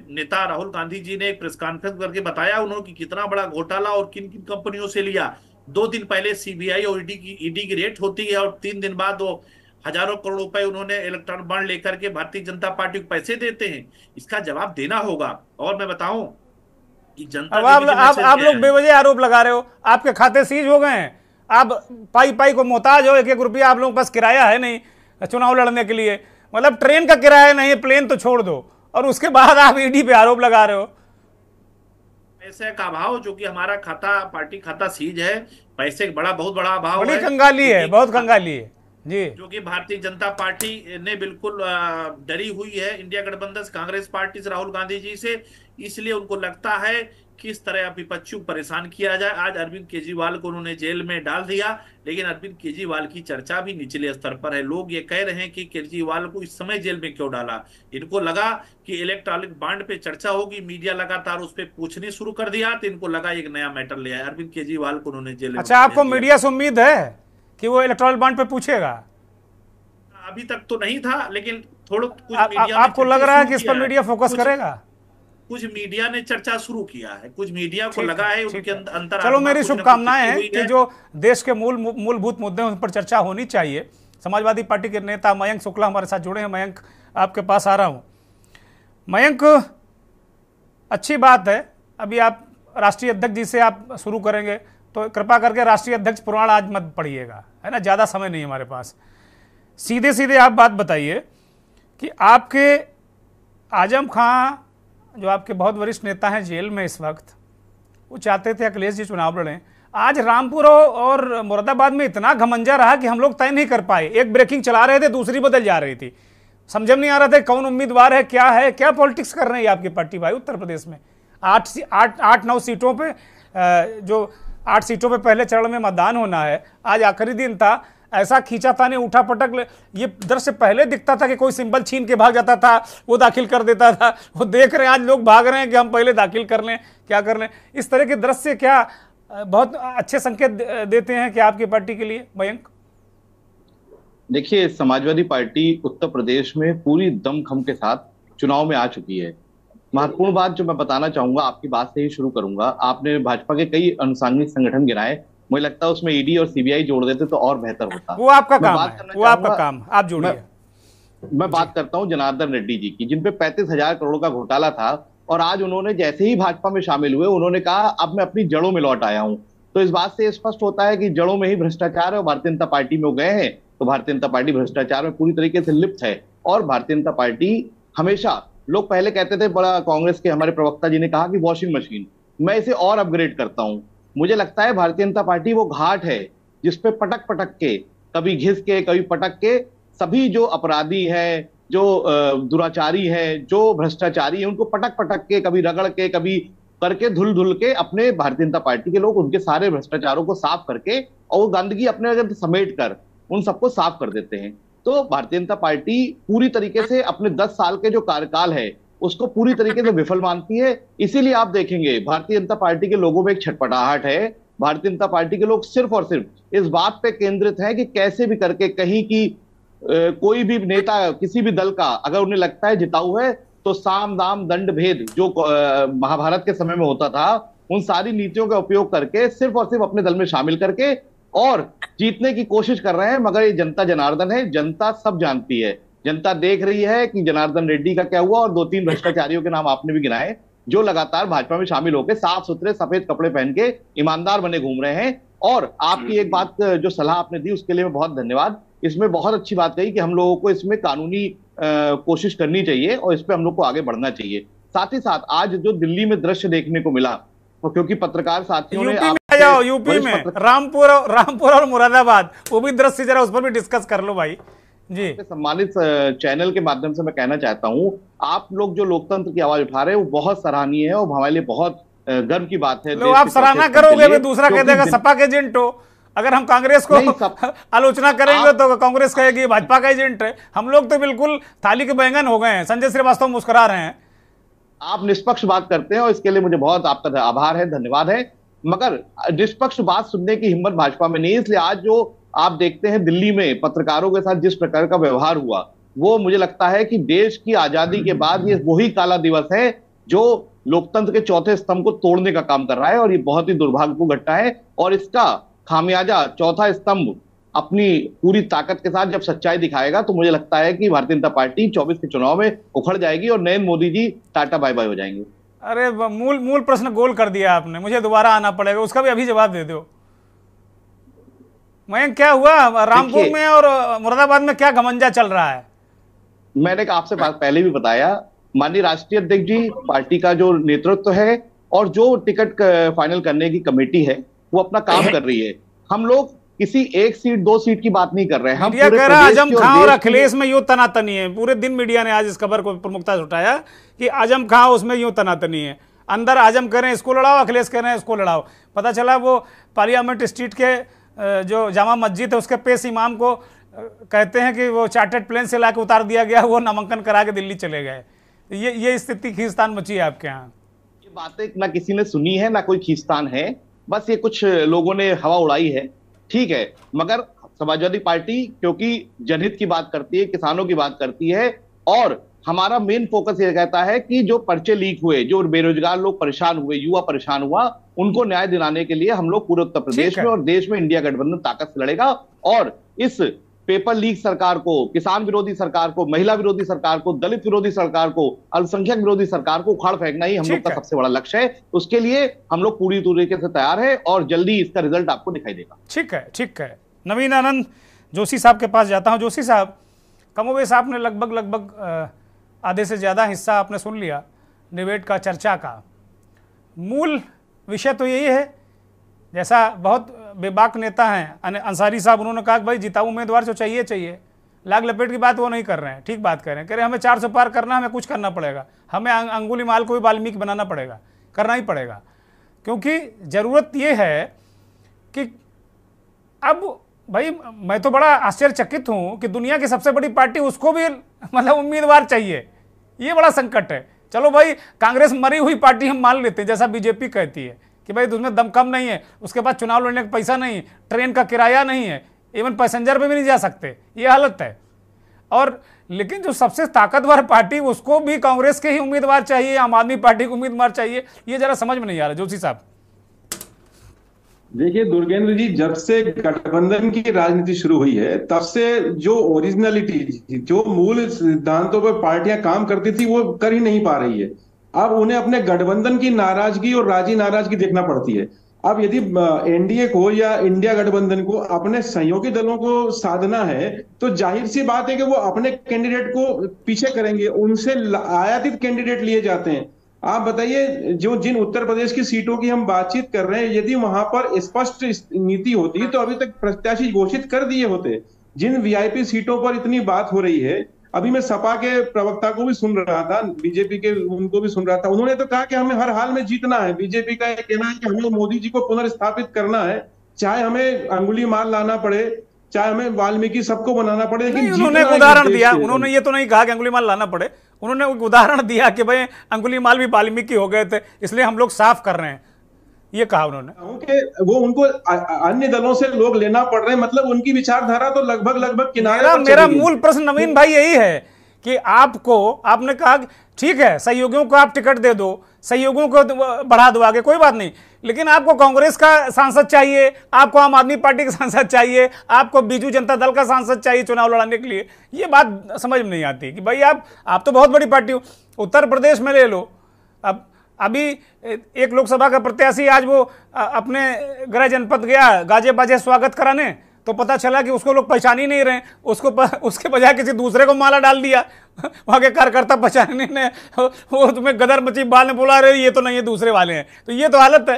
नेता राहुल गांधी जी ने एक प्रेस कॉन्फ्रेंस करके बताया उन्होंने कि कितना बड़ा घोटाला और किन किन कंपनियों से लिया। 2 दिन पहले CBI और ED की रेट होती है और 3 दिन बाद वो हजारों करोड़ रुपए उन्होंने इलेक्ट्रॉनिक बॉन्ड लेकर के भारतीय जनता पार्टी को पैसे देते हैं। इसका जवाब देना होगा। और मैं बताऊं कि जनता, आप लोग बेवजह आरोप लगा रहे हो, आपके खाते सीज हो गए हैं, आप पाई को मोहताज हो, 1-1 रुपया आप लोगों के पास किराया है नहीं चुनाव लड़ने के लिए, मतलब ट्रेन का किराया नहीं है, प्लेन तो छोड़ दो, और उसके बाद आप ED पे आरोप लगा रहे हो। पैसे का अभाव, जो कि हमारा खाता, पार्टी खाता सीज है, पैसे का बहुत बड़ा अभाव है, कंगाली है, बहुत कंगाली है जी, जो कि भारतीय जनता पार्टी ने बिल्कुल डरी हुई है इंडिया गठबंधन कांग्रेस पार्टी से, राहुल गांधी जी से। इसलिए उनको लगता है किस तरह विपक्षियों को परेशान किया जाए। आज अरविंद केजरीवाल को उन्होंने जेल में डाल दिया, लेकिन अरविंद केजरीवाल की चर्चा भी निचले स्तर पर है। लोग ये कह रहे हैं कि केजरीवाल को इस समय जेल में क्यों डाला। इनको लगा कि इलेक्ट्रॉनिक बॉन्ड पे चर्चा होगी, मीडिया लगातार उस पर पूछने शुरू कर दिया, तो इनको लगा एक नया मैटर ले आया, अरविंद केजरीवाल को उन्होंने जेल में। अच्छा, आपको मीडिया से उम्मीद है कि वो इलेक्ट्रॉनिक बॉन्ड पे पूछेगा? अभी तक तो नहीं था, लेकिन थोड़ा कुछ मीडिया आपको लग रहा है कि इस पर मीडिया फोकस करेगा? कुछ मीडिया ने चर्चा शुरू किया है, कुछ मीडिया को लगा है उनके अंतर। चलो, मेरी शुभकामनाएं हैं कि जो देश के मूलभूत मुद्दे हैं उन पर चर्चा होनी चाहिए। समाजवादी पार्टी के नेता मयंक शुक्ला हमारे साथ जुड़े हैं। मयंक, आपके पास आ रहा हूं। मयंक, अच्छी बात है, अभी आप राष्ट्रीय अध्यक्ष जी से आप शुरू करेंगे, तो कृपा करके राष्ट्रीय अध्यक्ष पुराण आज मत पढ़िएगा, है ना, ज़्यादा समय नहीं है हमारे पास। सीधे सीधे आप बात बताइए कि आपके आजम खां, जो आपके बहुत वरिष्ठ नेता हैं, जेल में इस वक्त, वो चाहते थे अखिलेश जी चुनाव लड़ें। आज रामपुर और मुरादाबाद में इतना घमंजा रहा कि हम लोग तय नहीं कर पाए। एक ब्रेकिंग चला रहे थे, दूसरी बदल जा रही थी, समझ में नहीं आ रहा था कौन उम्मीदवार है, क्या पॉलिटिक्स कर रहे हैं आपकी पार्टी भाई। उत्तर प्रदेश में 8-9 सीटों पे, जो 8 सीटों पे पहले चरण में मतदान होना है, आज आखिरी दिन था, ऐसा खींचातानी उठा पटक, ये दृश्य पहले दिखता था कि कोई सिंबल छीन के भाग जाता था, वो दाखिल कर देता था। वो देख रहे हैं आज लोग भाग रहे हैं कि हम पहले दाखिल कर लें, क्या कर लें। इस तरह के दृश्य क्या बहुत अच्छे संकेत देते हैं कि आपकी पार्टी के लिए? मयंक, देखिए, समाजवादी पार्टी उत्तर प्रदेश में पूरी दमखम के साथ चुनाव में आ चुकी है। महत्वपूर्ण बात जो मैं बताना चाहूंगा, आपकी बात से ही शुरू करूंगा। आपने भाजपा के कई अनुसांगिक संगठन गिनाए, मुझे लगता है उसमें ईडी और सीबीआई जोड़ देते तो और बेहतर होता। वो आपका काम है, वो आपका काम, आप जोड़िए। मैं बात करता हूं जनार्दन रेड्डी जी की, जिन पे 35,000 करोड़ का घोटाला था, और आज उन्होंने जैसे ही भाजपा में शामिल हुए, उन्होंने कहा अब मैं अपनी जड़ों में लौट आया हूं। तो इस बात से स्पष्ट होता है कि जड़ों में ही भ्रष्टाचार है, और भारतीय जनता पार्टी में गए हैं तो भारतीय जनता पार्टी भ्रष्टाचार में पूरी तरीके से लिप्त है। और भारतीय जनता पार्टी हमेशा, लोग पहले कहते थे, बड़ा कांग्रेस के हमारे प्रवक्ता जी ने कहा कि वॉशिंग मशीन, मैं इसे और अपग्रेड करता हूं। मुझे लगता है भारतीय जनता पार्टी वो घाट है जिसपे पटक पटक के, कभी घिस के, कभी पटक के, सभी जो अपराधी है, जो दुराचारी है, जो भ्रष्टाचारी है, उनको पटक पटक के, कभी रगड़ के, कभी करके, धुल धुल के, अपने भारतीय जनता पार्टी के लोग उनके सारे भ्रष्टाचारों को साफ करके, और वो गंदगी अपने अंदर समेट कर उन सबको साफ कर देते हैं। तो भारतीय जनता पार्टी पूरी तरीके से अपने 10 साल के जो कार्यकाल है उसको पूरी तरीके से विफल मानती है। इसीलिए आप देखेंगे भारतीय जनता पार्टी के लोगों में एक छटपटाहट है। भारतीय जनता पार्टी के लोग सिर्फ और सिर्फ इस बात पे केंद्रित है कि कैसे भी करके कहीं की कोई भी नेता किसी भी दल का अगर उन्हें लगता है जिताऊ है, तो साम दाम दंड भेद जो महाभारत के समय में होता था, उन सारी नीतियों का उपयोग करके सिर्फ और सिर्फ अपने दल में शामिल करके और जीतने की कोशिश कर रहे हैं। मगर ये जनता जनार्दन है, जनता सब जानती है, जनता देख रही है कि जनार्दन रेड्डी का क्या हुआ, और 2-3 भ्रष्टाचारियों के नाम आपने भी गिनाए जो लगातार भाजपा में शामिल होकर साफ सुथरे सफेद कपड़े पहन के ईमानदार बने घूम रहे हैं। और आपकी एक बात जो सलाह आपने दी उसके लिए मैं बहुत धन्यवाद। इसमें बहुत अच्छी बात कही कि हम लोगों को इसमें कानूनी कोशिश करनी चाहिए और इस पर हम लोग को आगे बढ़ना चाहिए। साथ ही साथ आज जो दिल्ली में दृश्य देखने को मिला, क्योंकि पत्रकार साथियों ने यूपी में रामपुर और मुरादाबाद, वो भी दृश्य जरा उस पर भी डिस्कस कर लो भाई जी। सम्मानित चैनल के माध्यम से मैं कहना चाहता हूं, आप लोग जो लोकतंत्र की आवाज उठा रहे हैं वो बहुत सराहनीय है और हमारे लिए बहुत गर्व की बात है। आप सराहना करोगे, दूसरा कह देगा सपा के एजेंट हो। अगर हम कांग्रेस को आलोचना करेंगे तो कांग्रेस कहेगी भाजपा का एजेंट है। हम लोग तो बिल्कुल थाली के बैंगन हो गए हैं। संजय श्रीवास्तव मुस्कुरा रहे हैं। आप निष्पक्ष बात करते हैं और इसके लिए मुझे बहुत आपका आभार है, धन्यवाद है। मगर निष्पक्ष बात सुनने की हिम्मत भाजपा में नहीं, इसलिए आज जो आप देखते हैं दिल्ली में पत्रकारों के साथ जिस प्रकार का व्यवहार हुआ, वो मुझे लगता है कि देश की आजादी के बाद ये वही काला दिवस है जो लोकतंत्र के चौथे स्तंभ को तोड़ने का काम कर रहा है, और ये बहुत ही दुर्भाग्यपूर्ण घटना है। और इसका खामियाजा चौथा स्तंभ अपनी पूरी ताकत के साथ जब सच्चाई दिखाएगा तो मुझे लगता है कि भारतीय जनता पार्टी 24 के चुनाव में उखड़ जाएगी और Narendra Modi ji tata bye bye हो जाएंगे। अरे मूल प्रश्न गोल कर दिया आपने, मुझे दोबारा आना पड़ेगा, उसका भी अभी जवाब दे दो। मयंक, क्या हुआ रामपुर में और मुरादाबाद में, क्या घमंजा चल रहा है? मैंने आपसे पहले भी बताया, माननीय राष्ट्रीय अध्यक्ष जी, पार्टी का जो नेतृत्व है और जो टिकट फाइनल करने की कमेटी है वो अपना काम कर रही है। हम लोग किसी 1 सीट 2 सीट की बात नहीं कर रहे हैं। हम मीडिया कह रहा है आजम खां और अखिलेश में यूं तनातनी है। पूरे दिन मीडिया ने आज इस खबर को प्रमुखता से उठाया कि आजम खां उसमें यूं तनातनी है। अंदर आजम कह रहे हैं इसको लड़ाओ, अखिलेश कह रहे हैं इसको लड़ाओ। पता चला वो पार्लियामेंट स्ट्रीट के जो जामा मस्जिद है उसके पेश इमाम को कहते हैं कि वो चार्टर्ड प्लेन से लाके उतार दिया गया, वो नामांकन करा के दिल्ली चले गए। ये स्थिति खींचतान मची है आपके यहाँ। ये बातें ना किसी ने सुनी है ना कोई खींचतान है, बस ये कुछ लोगों ने हवा उड़ाई है, ठीक है। मगर समाजवादी पार्टी क्योंकि जनहित की बात करती है, किसानों की बात करती है, और हमारा मेन फोकस ये कहता है कि जो पर्चे लीक हुए, जो बेरोजगार लोग परेशान हुए, युवा परेशान हुआ, उनको न्याय दिलाने के लिए हम लोग पूरे उत्तर प्रदेश में और देश में इंडिया गठबंधन ताकत से लड़ेगा। और इस पेपर लीक सरकार को, किसान विरोधी सरकार को, महिला विरोधी सरकार को, दलित विरोधी सरकार को, अल्पसंख्यक विरोधी सरकार को उखाड़ फेंकना ही हम लोग का सबसे बड़ा लक्ष्य है। उसके लिए हम लोग पूरी तरीके से तैयार है और जल्दी इसका रिजल्ट आपको दिखाई देगा। ठीक है। नवीन आनंद जोशी साहब के पास जाता हूं। जोशी साहब, कमोबेश आपने लगभग आधे से ज़्यादा हिस्सा आपने सुन लिया डिबेट का, चर्चा का। मूल विषय तो यही है, जैसा बहुत बेबाक नेता हैं अंसारी साहब, उन्होंने कहा कि भाई जिताऊ उम्मीदवार जो चाहिए। लाग लपेट की बात वो नहीं कर रहे हैं, ठीक बात कर रहे हैं। कह रहे हमें 400 पार करना, हमें कुछ करना पड़ेगा, हमें अंगुली माल को भी वाल्मीकि बनाना पड़ेगा, करना ही पड़ेगा। क्योंकि ज़रूरत ये है कि अब भाई मैं तो बड़ा आश्चर्यचकित हूं कि दुनिया की सबसे बड़ी पार्टी, उसको भी मतलब उम्मीदवार चाहिए, ये बड़ा संकट है। चलो भाई कांग्रेस मरी हुई पार्टी हम मान लेते हैं, जैसा बीजेपी कहती है कि भाई उसमें दम कम नहीं है, उसके बाद चुनाव लड़ने का पैसा नहीं, ट्रेन का किराया नहीं है, इवन पैसेंजर पे भी नहीं जा सकते, ये हालत है। और लेकिन जो सबसे ताकतवर पार्टी, उसको भी कांग्रेस के ही उम्मीदवार चाहिए, आम आदमी पार्टी को उम्मीदवार चाहिए, ये जरा समझ में नहीं आ रहा। जोशी साहब देखिए दुर्गेंद्र जी, जब से गठबंधन की राजनीति शुरू हुई है तब से जो ओरिजिनलिटी, जो मूल सिद्धांतों पर पार्टियां काम करती थी वो कर ही नहीं पा रही है। अब उन्हें अपने गठबंधन की नाराजगी और राजी नाराजगी देखना पड़ती है। अब यदि एनडीए को या इंडिया गठबंधन को अपने सहयोगी दलों को साधना है तो जाहिर सी बात है कि वो अपने कैंडिडेट को पीछे करेंगे, उनसे आयातित कैंडिडेट लिए जाते हैं। आप बताइए, जो जिन उत्तर प्रदेश की सीटों की हम बातचीत कर रहे हैं, यदि वहां पर स्पष्ट नीति होती तो अभी तक प्रत्याशी घोषित कर दिए होते। जिन वीआईपी सीटों पर इतनी बात हो रही है, अभी मैं सपा के प्रवक्ता को भी सुन रहा था, बीजेपी के उनको भी सुन रहा था, उन्होंने तो कहा कि हमें हर हाल में जीतना है। बीजेपी का यह कहना है कि हमें मोदी जी को पुनर्स्थापित करना है, चाहे हमें अंगुली मार लाना पड़े, चाहे हमें वाल्मीकि सबको बनाना पड़े। लेकिन उन्होंने एक उदाहरण दिया, उन्होंने ये तो नहीं कहा कि अंगुली माल लाना पड़े, उन्होंने एक उदाहरण दिया कि भाई अंगुली माल भी वाल्मीकि हो गए थे, इसलिए हम लोग साफ कर रहे हैं, ये कहा उन्होंने। वो उनको अन्य दलों से लोग लेना पड़ रहे हैं, मतलब उनकी विचारधारा तो लगभग किनारे। मेरा मूल प्रश्न नवीन भाई यही है कि आपने कहा ठीक है सहयोगियों को आप टिकट दे दो, सहयोगियों को बढ़ा दो आगे, कोई बात नहीं, लेकिन आपको कांग्रेस का सांसद चाहिए, आपको आम आदमी पार्टी का सांसद चाहिए, आपको बीजू जनता दल का सांसद चाहिए चुनाव लड़ाने के लिए। ये बात समझ में नहीं आती कि भाई आप तो बहुत बड़ी पार्टी हो। उत्तर प्रदेश में ले लो, अब अभी एक लोकसभा का प्रत्याशी आज वो अपने गृह जनपद गया गाजे बाजे स्वागत कराने, तो पता चला कि उसको लोग पहचान ही नहीं रहे, उसके बजाय किसी दूसरे को माला डाल दिया। वहां के कार्यकर्ता पहचानने ने वो तुम्हें गदर मची बाल ने बोला रहे ये तो नहीं है दूसरे वाले हैं, तो ये तो हालत है।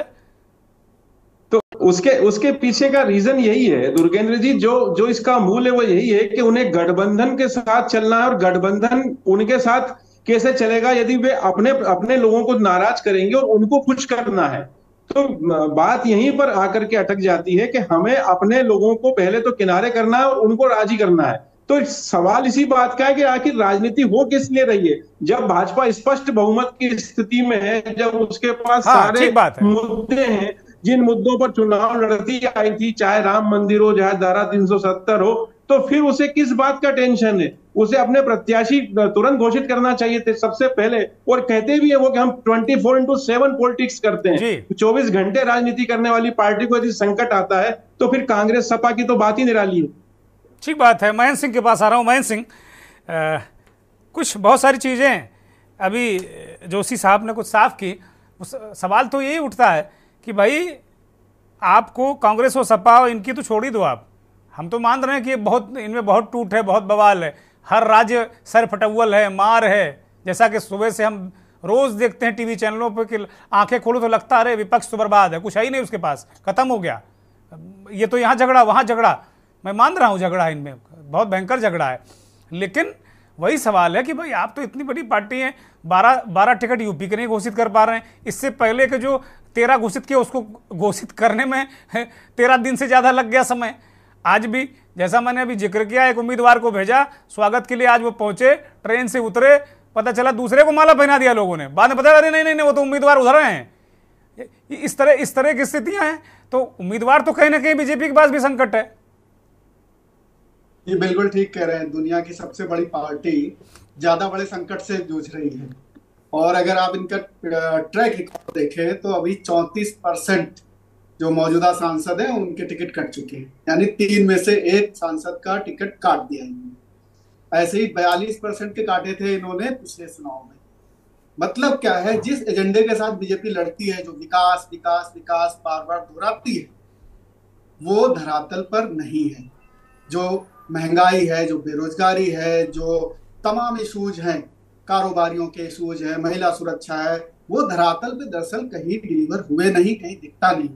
तो उसके पीछे का रीजन यही है दुर्गेंद्र जी, जो इसका मूल है वो यही है कि उन्हें गठबंधन के साथ चलना है, और गठबंधन उनके साथ कैसे चलेगा यदि वे अपने लोगों को नाराज करेंगे और उनको खुश करना है। तो बात यहीं पर आकर के अटक जाती है कि हमें अपने लोगों को पहले तो किनारे करना है और उनको राजी करना है। तो सवाल इसी बात का है कि आखिर राजनीति हो किस लिए रही है, जब भाजपा स्पष्ट बहुमत की स्थिति में है, जब उसके पास सारे मुद्दे हैं, जिन मुद्दों पर चुनाव लड़ती आई थी, चाहे राम मंदिर हो, चाहे धारा 370 हो, तो फिर उसे किस बात का टेंशन है? उसे अपने प्रत्याशी तुरंत घोषित करना चाहिए थे सबसे पहले। और कहते भी है वो कि हम 24/7 पॉलिटिक्स करते हैं, 24 घंटे राजनीति करने वाली पार्टी को यदि संकट आता है तो फिर कांग्रेस सपा की तो बात ही निराली है। ठीक बात है। महेंद्र सिंह के पास आ रहा हूं। महेंद्र सिंह, कुछ बहुत सारी चीजें अभी जोशी साहब ने कुछ साफ की, सवाल तो यही उठता है कि भाई आपको कांग्रेस और सपा और इनकी तो छोड़ ही दो आप, हम तो मान रहे हैं कि बहुत इनमें बहुत टूट है, बहुत बवाल है, हर राज्य सर फटव्वल है, मार है, जैसा कि सुबह से हम रोज देखते हैं टीवी चैनलों पर कि आंखें खोलो तो लगता है विपक्ष तो बर्बाद है, कुछ है ही नहीं उसके पास, खत्म हो गया, ये तो यहाँ झगड़ा वहाँ झगड़ा। मैं मान रहा हूँ झगड़ा है, इनमें बहुत भयंकर झगड़ा है, लेकिन वही सवाल है कि भाई आप तो इतनी बड़ी पार्टी हैं, 12 टिकट यूपी के नहीं घोषित कर पा रहे हैं, इससे पहले के जो 13 घोषित किए उसको घोषित करने में 13 दिन से ज़्यादा लग गया समय। आज भी जैसा मैंने अभी जिक्र किया, एक उम्मीदवार को भेजा स्वागत के लिए, आज वो पहुंचे, ट्रेन से उतरे, पता चला दूसरे को माला पहना दिया लोगों ने, बाद में पता अरे नहीं वो तो उम्मीदवार उधर हैं। इस तरह की स्थितियां हैं, तो उम्मीदवार तो कहीं ना कहीं बीजेपी के पास भी संकट है। ये बिल्कुल ठीक कह रहे हैं। दुनिया की सबसे बड़ी पार्टी ज्यादा बड़े संकट से जूझ रही है, और अगर आप इनका ट्रैक रिकॉर्ड देखें तो अभी 34% जो मौजूदा सांसद हैं उनके टिकट कट चुके हैं, यानी 3 में से 1 सांसद का टिकट काट दिया इन्होंने। ऐसे ही 42% के काटे थे इन्होंने पिछले चुनाव में। मतलब क्या है, जिस एजेंडे के साथ बीजेपी लड़ती है, जो विकास विकास विकास बार बार दोहराती है, वो धरातल पर नहीं है। जो महंगाई है, जो बेरोजगारी है, जो तमाम इशूज हैं, कारोबारियों के इशूज हैं, महिला सुरक्षा है, वो धरातल पे दरअसल कहीं डिलीवर हुए नहीं, कहीं दिखता नहीं।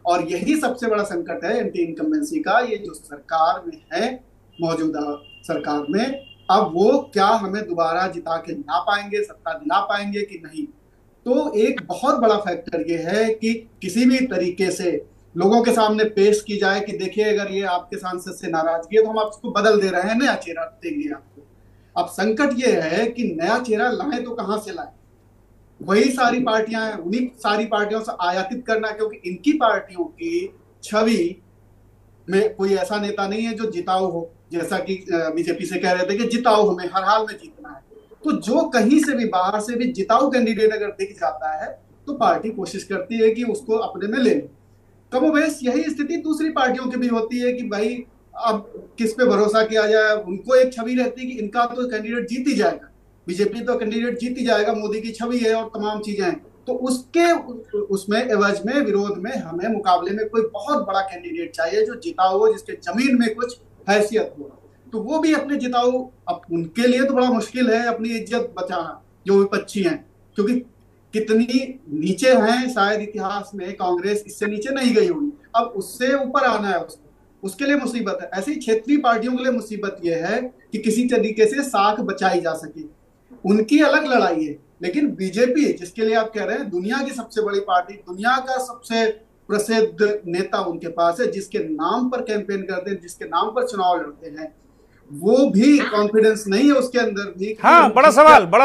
और यही सबसे बड़ा संकट है एंटी इनकम्बेंसी का। ये जो सरकार में है, मौजूदा सरकार में, अब वो क्या हमें दोबारा जिता के ला पाएंगे, सत्ता दिला पाएंगे कि नहीं। तो एक बहुत बड़ा फैक्टर ये है कि किसी भी तरीके से लोगों के सामने पेश की जाए कि देखिए, अगर ये आपके सांसद से नाराजगी है तो हम आपको बदल दे रहे हैं, नया चेहरा देंगे आपको। अब संकट ये है कि नया चेहरा लाए तो कहां से लाए? वही सारी पार्टियां हैं, उन्हीं सारी पार्टियों से आयातित करना, क्योंकि इनकी पार्टियों की छवि में कोई ऐसा नेता नहीं है जो जिताऊ हो, जैसा कि बीजेपी से कह रहे थे कि जिताऊ, हमें हर हाल में जीतना है। तो जो कहीं से भी, बाहर से भी जिताऊ कैंडिडेट अगर दिख जाता है तो पार्टी कोशिश करती है कि उसको अपने में ले ले। कमोबेश यही स्थिति दूसरी पार्टियों की भी होती है कि भाई अब किस पे भरोसा किया जाए। उनको एक छवि रहती है कि इनका तो कैंडिडेट जीत ही जाएगा, बीजेपी तो कैंडिडेट जीत ही जाएगा, मोदी की छवि है और तमाम चीजें हैं। तो उसके उसमें एवज में, विरोध में, हमें मुकाबले में कोई बहुत बड़ा कैंडिडेट चाहिए जो जिताऊ हो, जिसके जमीन में कुछ हैसियत हो। तो वो भी अपने जिताऊ, अब उनके लिए तो बड़ा मुश्किल है अपनी इज्जत बचाना, जो विपक्षी हैं, क्योंकि कितनी नीचे हैं शायद इतिहास में कांग्रेस इससे नीचे नहीं गई होगी। अब उससे ऊपर आना है उसको, उसके लिए मुसीबत है। ऐसे ही क्षेत्रीय पार्टियों के लिए मुसीबत यह है कि किसी तरीके से साख बचाई जा सके, उनकी अलग लड़ाई है। लेकिन बीजेपी, जिसके लिए आप कह रहे हैं दुनिया की सबसे बड़ी पार्टी, दुनिया का सबसे प्रसिद्ध नेता उनके पास है, जिसके नाम पर कैंपेन करते हैं, जिसके नाम पर चुनाव लड़ते हैं, वो भी कॉन्फिडेंस नहीं है उसके अंदर भी। हाँ, बड़ा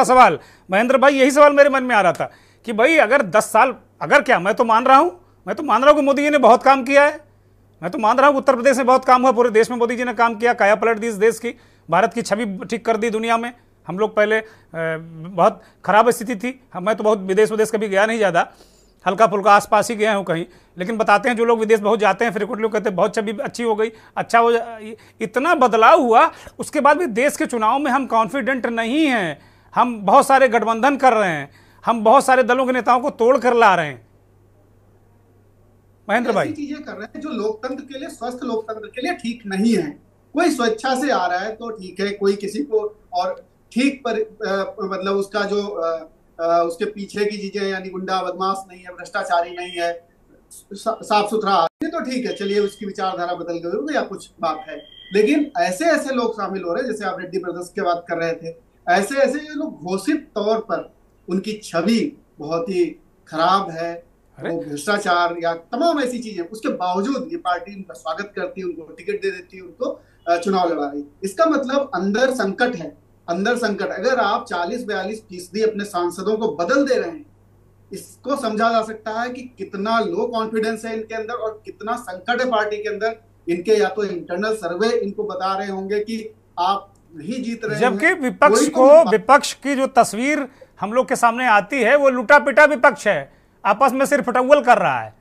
सवाल महेंद्र भाई, यही सवाल मेरे मन में आ रहा था कि भाई अगर 10 साल, अगर क्या, मैं तो मान रहा हूं कि मोदी जी ने बहुत काम किया है, मैं तो मान रहा हूं उत्तर प्रदेश में बहुत काम हुआ, पूरे देश में मोदी जी ने काम किया, काया पलट दी इस देश की, भारत की छवि ठीक कर दी दुनिया में। हम लोग पहले बहुत खराब स्थिति थी, मैं तो बहुत विदेश कभी गया नहीं, ज़्यादा हल्का फुल्का आसपास ही गया हूँ कहीं, लेकिन बताते हैं जो लोग विदेश बहुत जाते हैं फ्रिक्वेंटली, लोग कहते हैं बहुत छवि अच्छी हो गई, अच्छा हो, इतना बदलाव हुआ। उसके बाद भी देश के चुनाव में हम कॉन्फिडेंट नहीं हैं, हम बहुत सारे गठबंधन कर रहे हैं, हम बहुत सारे दलों के नेताओं को तोड़ कर ला रहे हैं। महेंद्र भाई, चीजें कर रहे हैं जो लोकतंत्र के लिए, स्वस्थ लोकतंत्र के लिए ठीक नहीं है। कोई स्वेच्छा से आ रहा है तो ठीक है, कोई किसी को और ठीक पर मतलब उसका जो उसके पीछे की चीजें, यानी गुंडा बदमाश नहीं है, भ्रष्टाचारी नहीं है, साफ सुथरा आदमी, तो ठीक है, चलिए उसकी विचारधारा बदल गई होगी या कुछ बात है। लेकिन ऐसे ऐसे लोग शामिल हो रहे हैं, जैसे आप रेड्डी ब्रदर्स की बात कर रहे थे, ऐसे ऐसे ये लोग घोषित तौर पर उनकी छवि बहुत ही खराब है, वो भ्रष्टाचार या तमाम ऐसी चीजें, उसके बावजूद ये पार्टी उनका स्वागत करती है, उनको टिकट दे देती है, उनको चुनाव लड़ा रही। इसका मतलब अंदर संकट है, अंदर संकट। अगर आप 40-42% अपने सांसदों को बदल दे रहे हैं, इसको समझा जा सकता है कि कितना लो कॉन्फिडेंस है इनके अंदर और कितना संकट है पार्टी के अंदर। इनके या तो इंटरनल सर्वे इनको बता रहे होंगे कि आप नहीं जीत रहे हैं, जबकि विपक्ष की जो तस्वीर हम लोग के सामने आती है वो लुटा पिटा विपक्ष है, आपस में सिर्फ फटौवल कर रहा है।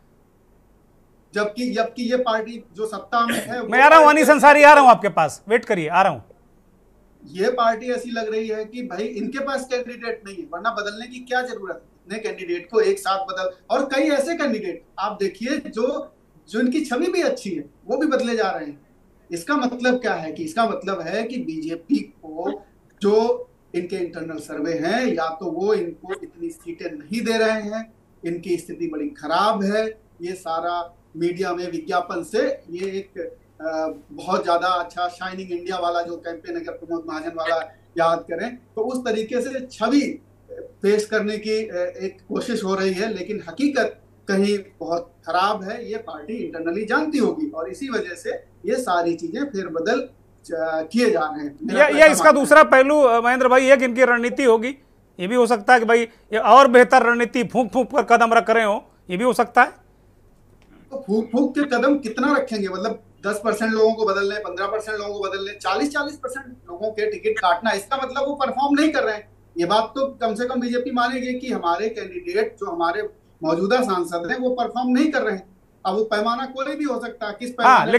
जबकि ये पार्टी जो सत्ता में है, मैं आ रहा हूं, अनीस अंसारी आ रहा हूं आपके पास, वेट करिए, आ रहा हूं। ये पार्टी ऐसी लग रही है कि भाई इनके पास कैंडिडेट नहीं है, वरना बदलने की क्या जरूरत है? इतने कैंडिडेट को एक साथ बदल, और कई ऐसे कैंडिडेट आप देखिए जो इनकी छवि भी अच्छी है, वो भी बदले जा रहे हैं। इसका मतलब क्या है? कि इसका मतलब है कि बीजेपी को जो इनके इंटरनल सर्वे हैं, या तो वो इनको इतनी सीटें नहीं दे रहे हैं, इनकी स्थिति बड़ी खराब है। ये सारा मीडिया में विज्ञापन से ये एक बहुत ज्यादा अच्छा शाइनिंग इंडिया वाला जो कैंपेन, अगर प्रमोद महाजन वाला याद करें, तो उस तरीके से छवि पेश करने की एक कोशिश हो रही है, लेकिन हकीकत कहीं बहुत खराब है। ये पार्टी इंटरनली जानती होगी और इसी वजह से ये सारी चीजें फिर बदल किए जा रहे हैं। या इसका दूसरा पहलू महेंद्र भाई, एक इनकी रणनीति होगी, ये भी हो सकता है कि भाई ये और बेहतर रणनीति फूंक फूंक कर कदम रख रहे हो, ये भी हो सकता है। तो फूंक फूंक के कदम कितना रखेंगे? मतलब 10% लोगों को बदल लें, 15% लोगों को बदल लें, 40% लोगों के टिकट काटना, इसका मतलब वो परफॉर्म नहीं कर रहे हैं। ये बात तो कम से कम बीजेपी मानेगी कि हमारे कैंडिडेट जो हमारे मौजूदा सांसद हैं वो परफॉर्म नहीं कर रहे हैं। अब वो पैमाना कोई भी हो सकता है, किस पैमाने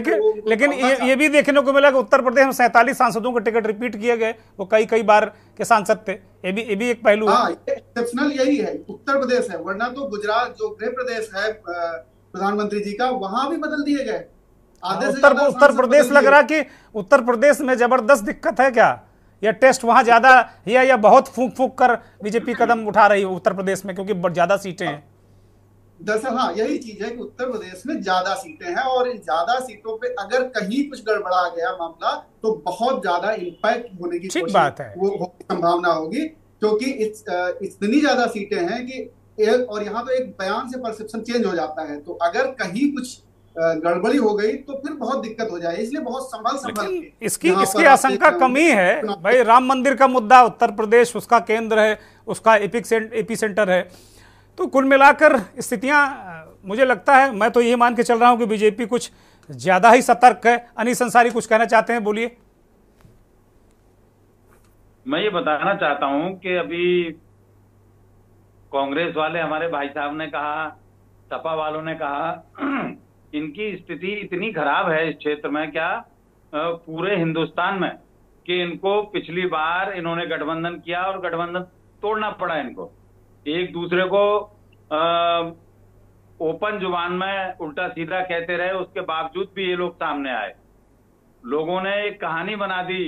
लेकिन ये भी देखने को मिला कि उत्तर प्रदेश में 47 सांसदों के टिकट रिपीट किए गए, वो कई बार के सांसद थे। ये भी एक पहलू है। एक्सेप्शनल यही है, उत्तर प्रदेश है, वरना तो गुजरात जो गृह प्रदेश है प्रधानमंत्री जी का, वहां भी बदल दिए गए। उत्तर प्रदेश लग रहा कि उत्तर प्रदेश में जबरदस्त दिक्कत है क्या, या टेस्ट वहां ज्यादा है, या बहुत फूंक कर बीजेपी कदम उठा रही है उत्तर प्रदेश में क्योंकि ज्यादा सीटें हैं? दरअसल हाँ, यही चीज है कि उत्तर प्रदेश में ज्यादा सीटें हैं और इन ज्यादा सीटों पे अगर कहीं कुछ गड़बड़ा गया मामला तो बहुत ज्यादा इम्पैक्ट होने की ठीक बात है, वो संभावना होगी, क्योंकि इतनी ज्यादा सीटें हैं कि और यहाँ तो एक बयान से परसेप्शन चेंज हो जाता है, तो अगर कहीं कुछ गड़बड़ी हो गई तो फिर बहुत दिक्कत हो जाए, इसलिए बहुत संभल इसकी आशंका कमी है भाई। राम मंदिर का मुद्दा उत्तर प्रदेश उसका केंद्र है, उसका एपी सेंटर है, तो कुल मिलाकर स्थितियां मुझे लगता है, मैं तो यही मान के चल रहा हूं कि बीजेपी कुछ ज्यादा ही सतर्क है। अनीस अंसारी कुछ कहना चाहते हैं, बोलिए। मैं ये बताना चाहता हूं कि अभी कांग्रेस वाले हमारे भाई साहब ने कहा, सपा वालों ने कहा, इनकी स्थिति इतनी खराब है इस क्षेत्र में, क्या पूरे हिंदुस्तान में, कि इनको पिछली बार इन्होंने गठबंधन किया और गठबंधन तोड़ना पड़ा इनको। एक दूसरे को ओपन जुबान में उल्टा सीधा कहते रहे, उसके बावजूद भी ये लोग सामने आए। लोगों ने एक कहानी बना दी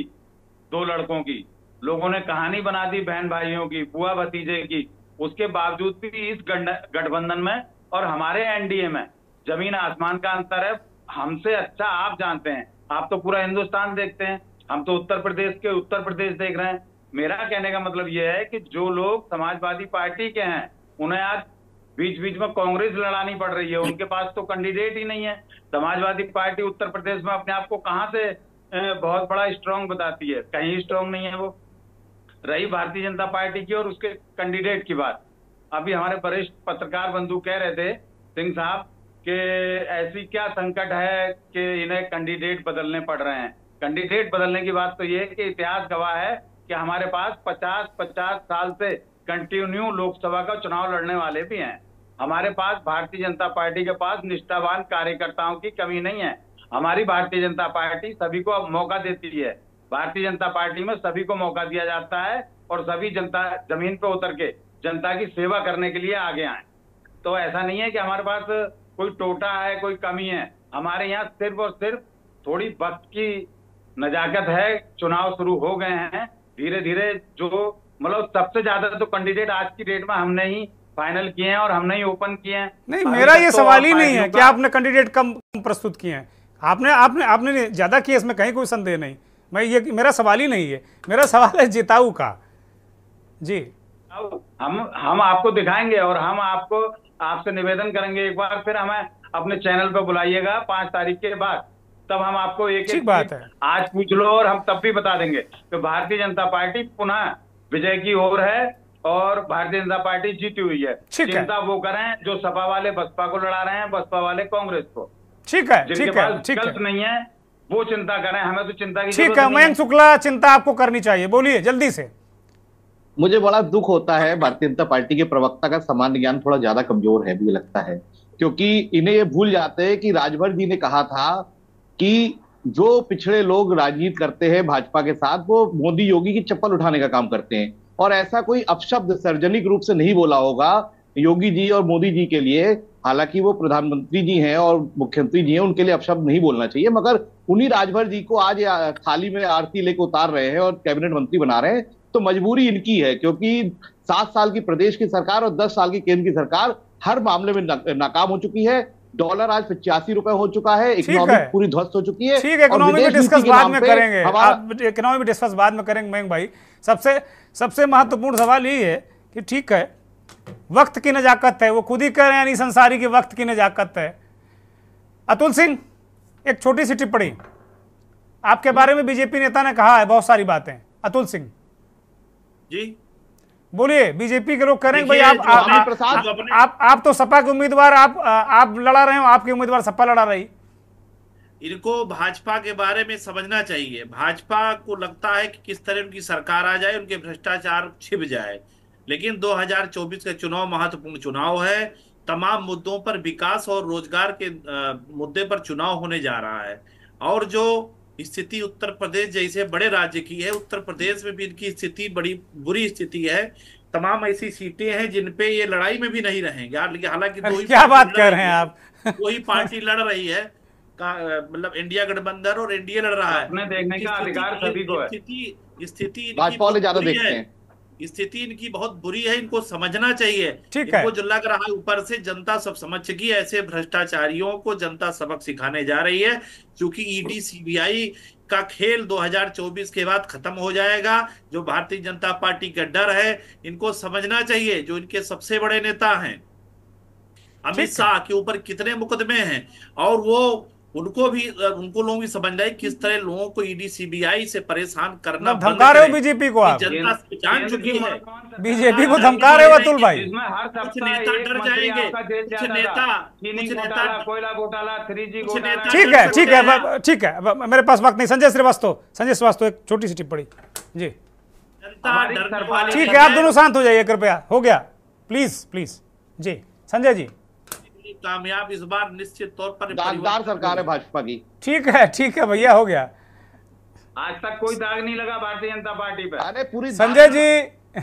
दो लड़कों की, लोगों ने कहानी बना दी बहन भाइयों की, बुआ भतीजे की, उसके बावजूद भी इस गठबंधन में और हमारे एनडीए में जमीन आसमान का अंतर है। हमसे अच्छा आप जानते हैं, आप तो पूरा हिंदुस्तान देखते हैं, हम तो उत्तर प्रदेश देख रहे हैं। मेरा कहने का मतलब यह है कि जो लोग समाजवादी पार्टी के हैं उन्हें आज बीच बीच में कांग्रेस लड़ानी पड़ रही है, उनके पास तो कैंडिडेट ही नहीं है। समाजवादी पार्टी उत्तर प्रदेश में अपने आप को कहां से बहुत बड़ा स्ट्रांग बताती है, कहीं स्ट्रांग नहीं है वो। रही भारतीय जनता पार्टी की और उसके कैंडिडेट की बात, अभी हमारे वरिष्ठ पत्रकार बंधु कह रहे थे सिंह साहब कि ऐसी क्या संकट है कि इन्हें कैंडिडेट बदलने पड़ रहे हैं। कैंडिडेट बदलने की बात तो ये है कि इतिहास गवाह है कि हमारे पास 50 साल से कंटिन्यू लोकसभा का चुनाव लड़ने वाले भी हैं। हमारे पास भारतीय जनता पार्टी के पास निष्ठावान कार्यकर्ताओं की कमी नहीं है। हमारी भारतीय जनता पार्टी सभी को मौका देती है। भारतीय जनता पार्टी में सभी को मौका दिया जाता है और सभी जनता जमीन पे उतर के जनता की सेवा करने के लिए आगे आए। तो ऐसा नहीं है कि हमारे पास कोई टोटा है, कोई कमी है। हमारे यहाँ सिर्फ और सिर्फ थोड़ी वक्त की नजाकत है। चुनाव शुरू हो गए हैं, धीरे धीरे जो मतलब सबसे ज्यादा तो कैंडिडेट आज की डेट में हमने ही फाइनल किए हैं और हमने ही ओपन किए हैं। नहीं, मेरा ये सवाल ही नहीं है कि आपने कैंडिडेट कम प्रस्तुत किए हैं, आपने ज्यादा किए, इसमें कहीं कोई संदेह नहीं। मेरा सवाल ही नहीं है, मेरा सवाल है जिताऊ का। जी, हम आपको दिखाएंगे और हम आपसे निवेदन करेंगे, एक बार फिर हमें अपने चैनल पे बुलाइएगा 5 तारीख के बाद, तब हम आपको एक बात है आज पूछ लो और हम तब भी बता देंगे कि भारतीय जनता पार्टी पुनः विजय की ओर है और भारतीय जनता पार्टी जीती हुई है। चिंता वो करें जो सपा वाले बसपा को लड़ा रहे हैं, बसपा वाले कांग्रेस को। ठीक है, जिनके पास विकल्प नहीं है वो चिंता करें, हमें तो चिंता की ठीक है। मयंक शुक्ला, चिंता आपको करनी चाहिए, बोलिए जल्दी से। मुझे बड़ा दुख होता है, भारतीय जनता पार्टी के प्रवक्ता का सामान्य ज्ञान थोड़ा ज्यादा कमजोर है मुझे लगता है, क्योंकि इन्हें ये भूल जाते हैं कि राजभर जी ने कहा था कि जो पिछड़े लोग राजनीति करते हैं भाजपा के साथ वो मोदी योगी की चप्पल उठाने का काम करते हैं। और ऐसा कोई अपशब्द सार्वजनिक रूप से नहीं बोला होगा योगी जी और मोदी जी के लिए, हालांकि वो प्रधानमंत्री जी हैं और मुख्यमंत्री जी हैं, उनके लिए अपशब्द नहीं बोलना चाहिए, मगर उन्हीं राजभर जी को आज थाली में आरती लेकर उतार रहे हैं और कैबिनेट मंत्री बना रहे हैं। तो मजबूरी इनकी है, क्योंकि 7 साल की प्रदेश की सरकार और 10 साल की केंद्र की सरकार हर मामले में नाकाम हो चुकी है। डॉलर आज 85 रुपए हो चुका है, इकोनॉमी पूरी ध्वस्त हो चुकी है। ठीक है, इकोनॉमी में डिस्कस बाद में करेंगे, इकोनॉमी में डिस्कस बाद में करेंगे मयंक भाई। सबसे महत्वपूर्ण सवाल यही है कि ठीक है, वक्त की नजाकत है, वो खुद ही कह रहे हैं अनीस अंसारी की वक्त की नजाकत है। अतुल सिंह, एक छोटी सी टिप्पणी, आपके बारे में बीजेपी नेता ने कहा है बहुत सारी बातें। अतुल सिंह जी बोलिए। बीजेपी के लोग कह रहे हैं भाई आप तो सपा के उम्मीदवार, आप लड़ा रहे हो, आपके उम्मीदवार सपा लड़ा रही। इनको भाजपा के बारे में समझना चाहिए। भाजपा को लगता है कि किस तरह उनकी सरकार आ जाए, उनके भ्रष्टाचार छिप जाए, लेकिन 2024 का चुनाव महत्वपूर्ण चुनाव है। तमाम मुद्दों पर, विकास और रोजगार के मुद्दे पर चुनाव होने जा रहा है। और जो स्थिति उत्तर प्रदेश जैसे बड़े राज्य की है, उत्तर प्रदेश में भी इनकी स्थिति बड़ी बुरी स्थिति है। तमाम ऐसी सीटें हैं जिन पे ये लड़ाई में भी नहीं रहेंगे। हालांकि क्या बात कर रहे हैं आप? वही पार्टी लड़ रही है, मतलब इंडिया गठबंधन और एनडीए लड़ रहा है। अपने देखने का अधिकार सभी को है। स्थिति भाजपा वाले ज्यादा देखते हैं। स्थिति इनकी बहुत बुरी है, इनको समझना चाहिए। ठीक है। इनको जो लग रहा है ऊपर से जनता सब समझ चुकी है, ऐसे भ्रष्टाचारियों को जनता सबक सिखाने जा रही है। क्योंकि ईडी सीबीआई का खेल 2024 के बाद खत्म हो जाएगा। जो भारतीय जनता पार्टी का डर है, इनको समझना चाहिए। जो इनके सबसे बड़े नेता हैं अमित शाह के ऊपर कितने मुकदमे हैं, और वो उनको लोग भी समझ रहे किस तरह लोगों को ईडी सीबीआई से परेशान करना। धमका रहे हो बीजेपी को आप? जनता जान चुकी है। बीजेपी को धमका रहे हो अतुल भाई? कुछ नेता डर जाएंगे, कुछ नेता कोयला घोटाला, 3G घोटाला। ठीक है, ठीक है, ठीक है, मेरे पास वक्त नहीं। संजय श्रीवास्तव एक छोटी सी टिप्पणी जी। ठीक है, आप दोनों शांत हो जाइए कृपया। हो गया, प्लीज प्लीज जी। संजय जी, कामयाब इस बार निश्चित तौर पर दागदार सरकार है भाजपा की। ठीक है भैया, हो गया। आज तक कोई दाग नहीं लगा भारतीय जनता पार्टी पे। अरे पूरी संजय जी,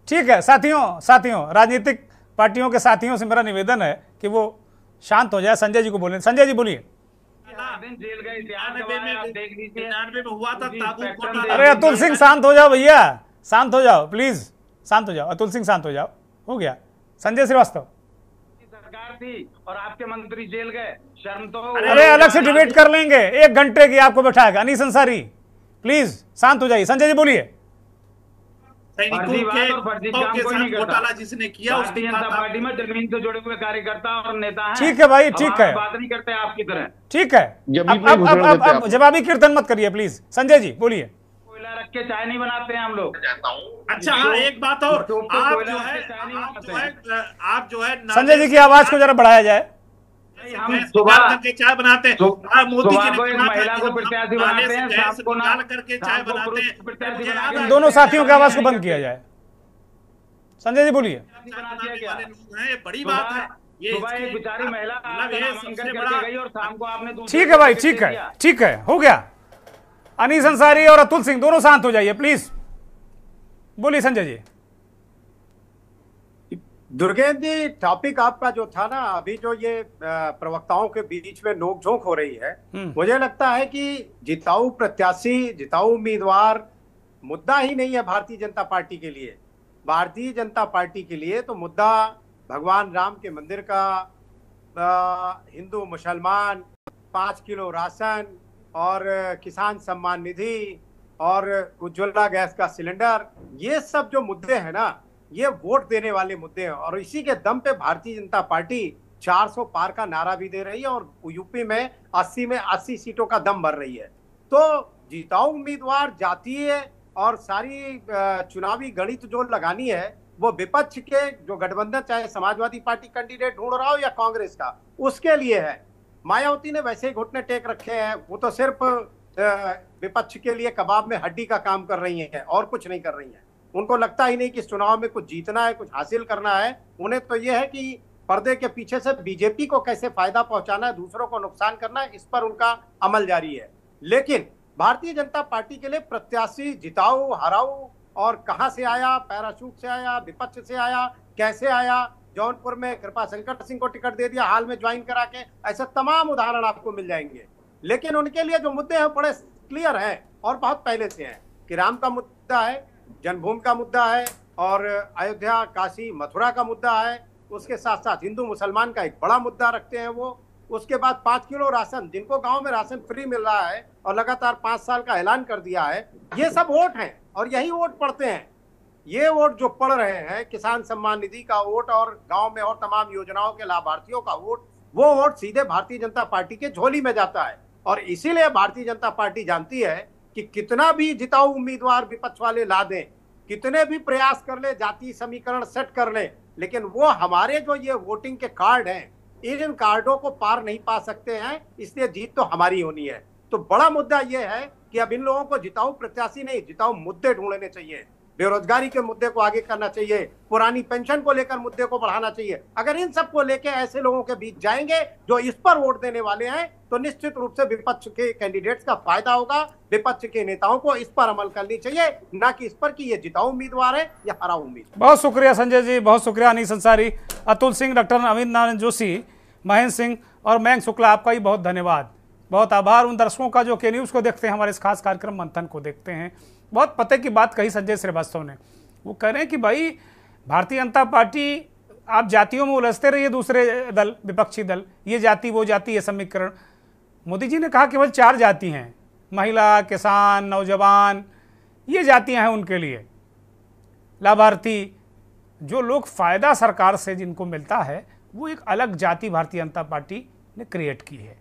ठीक है। साथियों, राजनीतिक पार्टियों के साथियों से मेरा निवेदन है कि वो शांत हो जाए। संजय जी को बोले। संजय जी बोलिए। जेल गए, 99 में हुआ था। अरे अतुल सिंह शांत हो जाओ भैया, शांत हो जाओ प्लीज, शांत हो जाओ। अतुल सिंह शांत हो जाओ। हो गया। संजय श्रीवास्तव, सरकार थी और आपके मंत्री जेल गए, शर्म तो। अरे अलग से डिबेट कर लेंगे, 1 घंटे की आपको बैठाएगा अनीस अंसारी। प्लीज शांत हो जाइए। संजय जी बोलिए। घोटाला जिसने किया, भारतीय जनता पार्टी में जमीन से जुड़े हुए कार्यकर्ता और नेता हैं। ठीक है भाई, ठीक है, बात नहीं करते आपकी तरह। ठीक है। अब जवाबी कीर्तन मत करिए प्लीज। संजय जी बोलिए। कोयला रख के चाय नहीं बनाते हैं हम लोग। अच्छा हाँ, एक बात और, आप जो है संजय जी की आवाज को जरा बढ़ाया जाए। हम सुबह करके चाय बनाते हैं। मोदी जी ने महिला को प्रत्याशी बनाते हैं, शाम को निकाल करके चाय बनाते हैं। इन दोनों साथियों की आवाज को बंद किया जाए। संजय जी बोलिए। बड़ी बात है ये। सुबह एक बेचारी महिला गई और शाम को आपने। ठीक है भाई, ठीक है, हो गया। अनीस अंसारी और अतुल सिंह दोनों शांत हो जाइए प्लीज। बोलिए संजय जी। दुर्गेंद्र जी, टॉपिक आपका जो था ना, अभी जो ये प्रवक्ताओं के बीच में नोकझोंक हो रही है, मुझे लगता है कि जिताऊ प्रत्याशी, जिताऊ उम्मीदवार मुद्दा ही नहीं है भारतीय जनता पार्टी के लिए। भारतीय जनता पार्टी के लिए तो मुद्दा भगवान राम के मंदिर का, हिंदू मुसलमान, 5 किलो राशन और किसान सम्मान निधि और उज्ज्वला गैस का सिलेंडर, ये सब जो मुद्दे हैं ना, ये वोट देने वाले मुद्दे हैं। और इसी के दम पे भारतीय जनता पार्टी 400 पार का नारा भी दे रही है और यूपी में 80 सीटों का दम भर रही है। तो जिताऊ उम्मीदवार जातीय और सारी चुनावी गणित जो लगानी है, वो विपक्ष के जो गठबंधन, चाहे समाजवादी पार्टी कैंडिडेट ढूंढ रहा हो या कांग्रेस का, उसके लिए है। मायावती ने वैसे ही घुटने टेक रखे हैं, वो तो सिर्फ विपक्ष के लिए कबाब में हड्डी का काम कर रही हैं और कुछ नहीं कर रही हैं। उनको लगता ही नहीं कि इस चुनाव में कुछ जीतना है, कुछ हासिल करना है। उन्हें तो यह है कि पर्दे के पीछे से बीजेपी को कैसे फायदा पहुंचाना है, दूसरों को नुकसान करना है, इस पर उनका अमल जारी है। लेकिन भारतीय जनता पार्टी के लिए प्रत्याशी जिताऊ हराऊ, और कहां से आया, पैराशूट से आया, विपक्ष से आया, कैसे आया, जौनपुर में कृपा शंकर सिंह को टिकट दे दिया हाल में ज्वाइन करा के, ऐसे तमाम उदाहरण आपको मिल जाएंगे। लेकिन उनके लिए जो मुद्दे हैं बड़े क्लियर हैं और बहुत पहले से हैं कि राम का मुद्दा है, जन्मभूमि का मुद्दा है और अयोध्या, काशी, मथुरा का मुद्दा है। उसके साथ साथ हिंदू मुसलमान का एक बड़ा मुद्दा रखते हैं वो। उसके बाद 5 किलो राशन, जिनको गांव में राशन फ्री मिल रहा है और लगातार 5 साल का ऐलान कर दिया है, ये सब वोट हैं और यही वोट पड़ते हैं। ये वोट जो पड़ रहे हैं, किसान सम्मान निधि का वोट और गांव में और तमाम योजनाओं के लाभार्थियों का वोट, वो वोट सीधे भारतीय जनता पार्टी के झोली में जाता है। और इसीलिए भारतीय जनता पार्टी जानती है कि कितना भी जिताऊ उम्मीदवार विपक्ष वाले ला दें, कितने भी प्रयास कर ले, जातीय समीकरण सेट कर ले, लेकिन वो हमारे जो ये वोटिंग के कार्ड हैं इन कार्डों को पार नहीं पा सकते हैं, इसलिए जीत तो हमारी होनी है। तो बड़ा मुद्दा यह है कि अब इन लोगों को जिताऊ प्रत्याशी नहीं, जिताऊ मुद्दे ढूंढने चाहिए। बेरोजगारी के मुद्दे को आगे करना चाहिए, पुरानी पेंशन को लेकर मुद्दे को बढ़ाना चाहिए। अगर इन सबको लेकर ऐसे लोगों के बीच जाएंगे जो इस पर वोट देने वाले हैं, तो निश्चित रूप से विपक्ष के कैंडिडेट्स का फायदा होगा। विपक्ष के नेताओं को इस पर अमल करनी चाहिए, ना कि इस पर कि ये जिताऊ उम्मीदवार है या हराऊ उम्मीदवार। बहुत शुक्रिया संजय जी, बहुत शुक्रिया अनीस अंसारी, अतुल सिंह, डॉक्टर अमित नारायण जोशी, महेंद्र सिंह और मयंक शुक्ला, आपका भी बहुत धन्यवाद, बहुत आभार। उन दर्शकों का जो के न्यूज़ को देखते हैं, हमारे इस खास कार्यक्रम मंथन को देखते हैं। बहुत पते की बात कही संजय श्रीवास्तव ने। वो कह रहे हैं कि भाई भारतीय जनता पार्टी, आप जातियों में उलझते रहिए, दूसरे दल, विपक्षी दल, ये जाति वो जाति, ये समीकरण। मोदी जी ने कहा केवल 4 जाति हैं, महिला, किसान, नौजवान, ये जातियां हैं उनके लिए। लाभार्थी, जो लोग फायदा सरकार से जिनको मिलता है, वो एक अलग जाति भारतीय जनता पार्टी ने क्रिएट की है,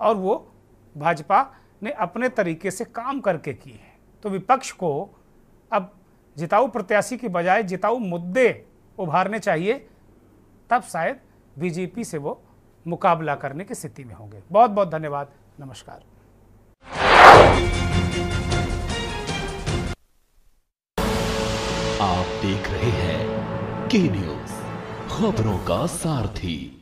और वो भाजपा ने अपने तरीके से काम करके की है। तो विपक्ष को अब जिताऊ प्रत्याशी की बजाय जिताऊ मुद्दे उभारने चाहिए, तब शायद बीजेपी से वो मुकाबला करने की स्थिति में होंगे। बहुत बहुत धन्यवाद, नमस्कार। आप देख रहे हैं के न्यूज़, खबरों का सारथी।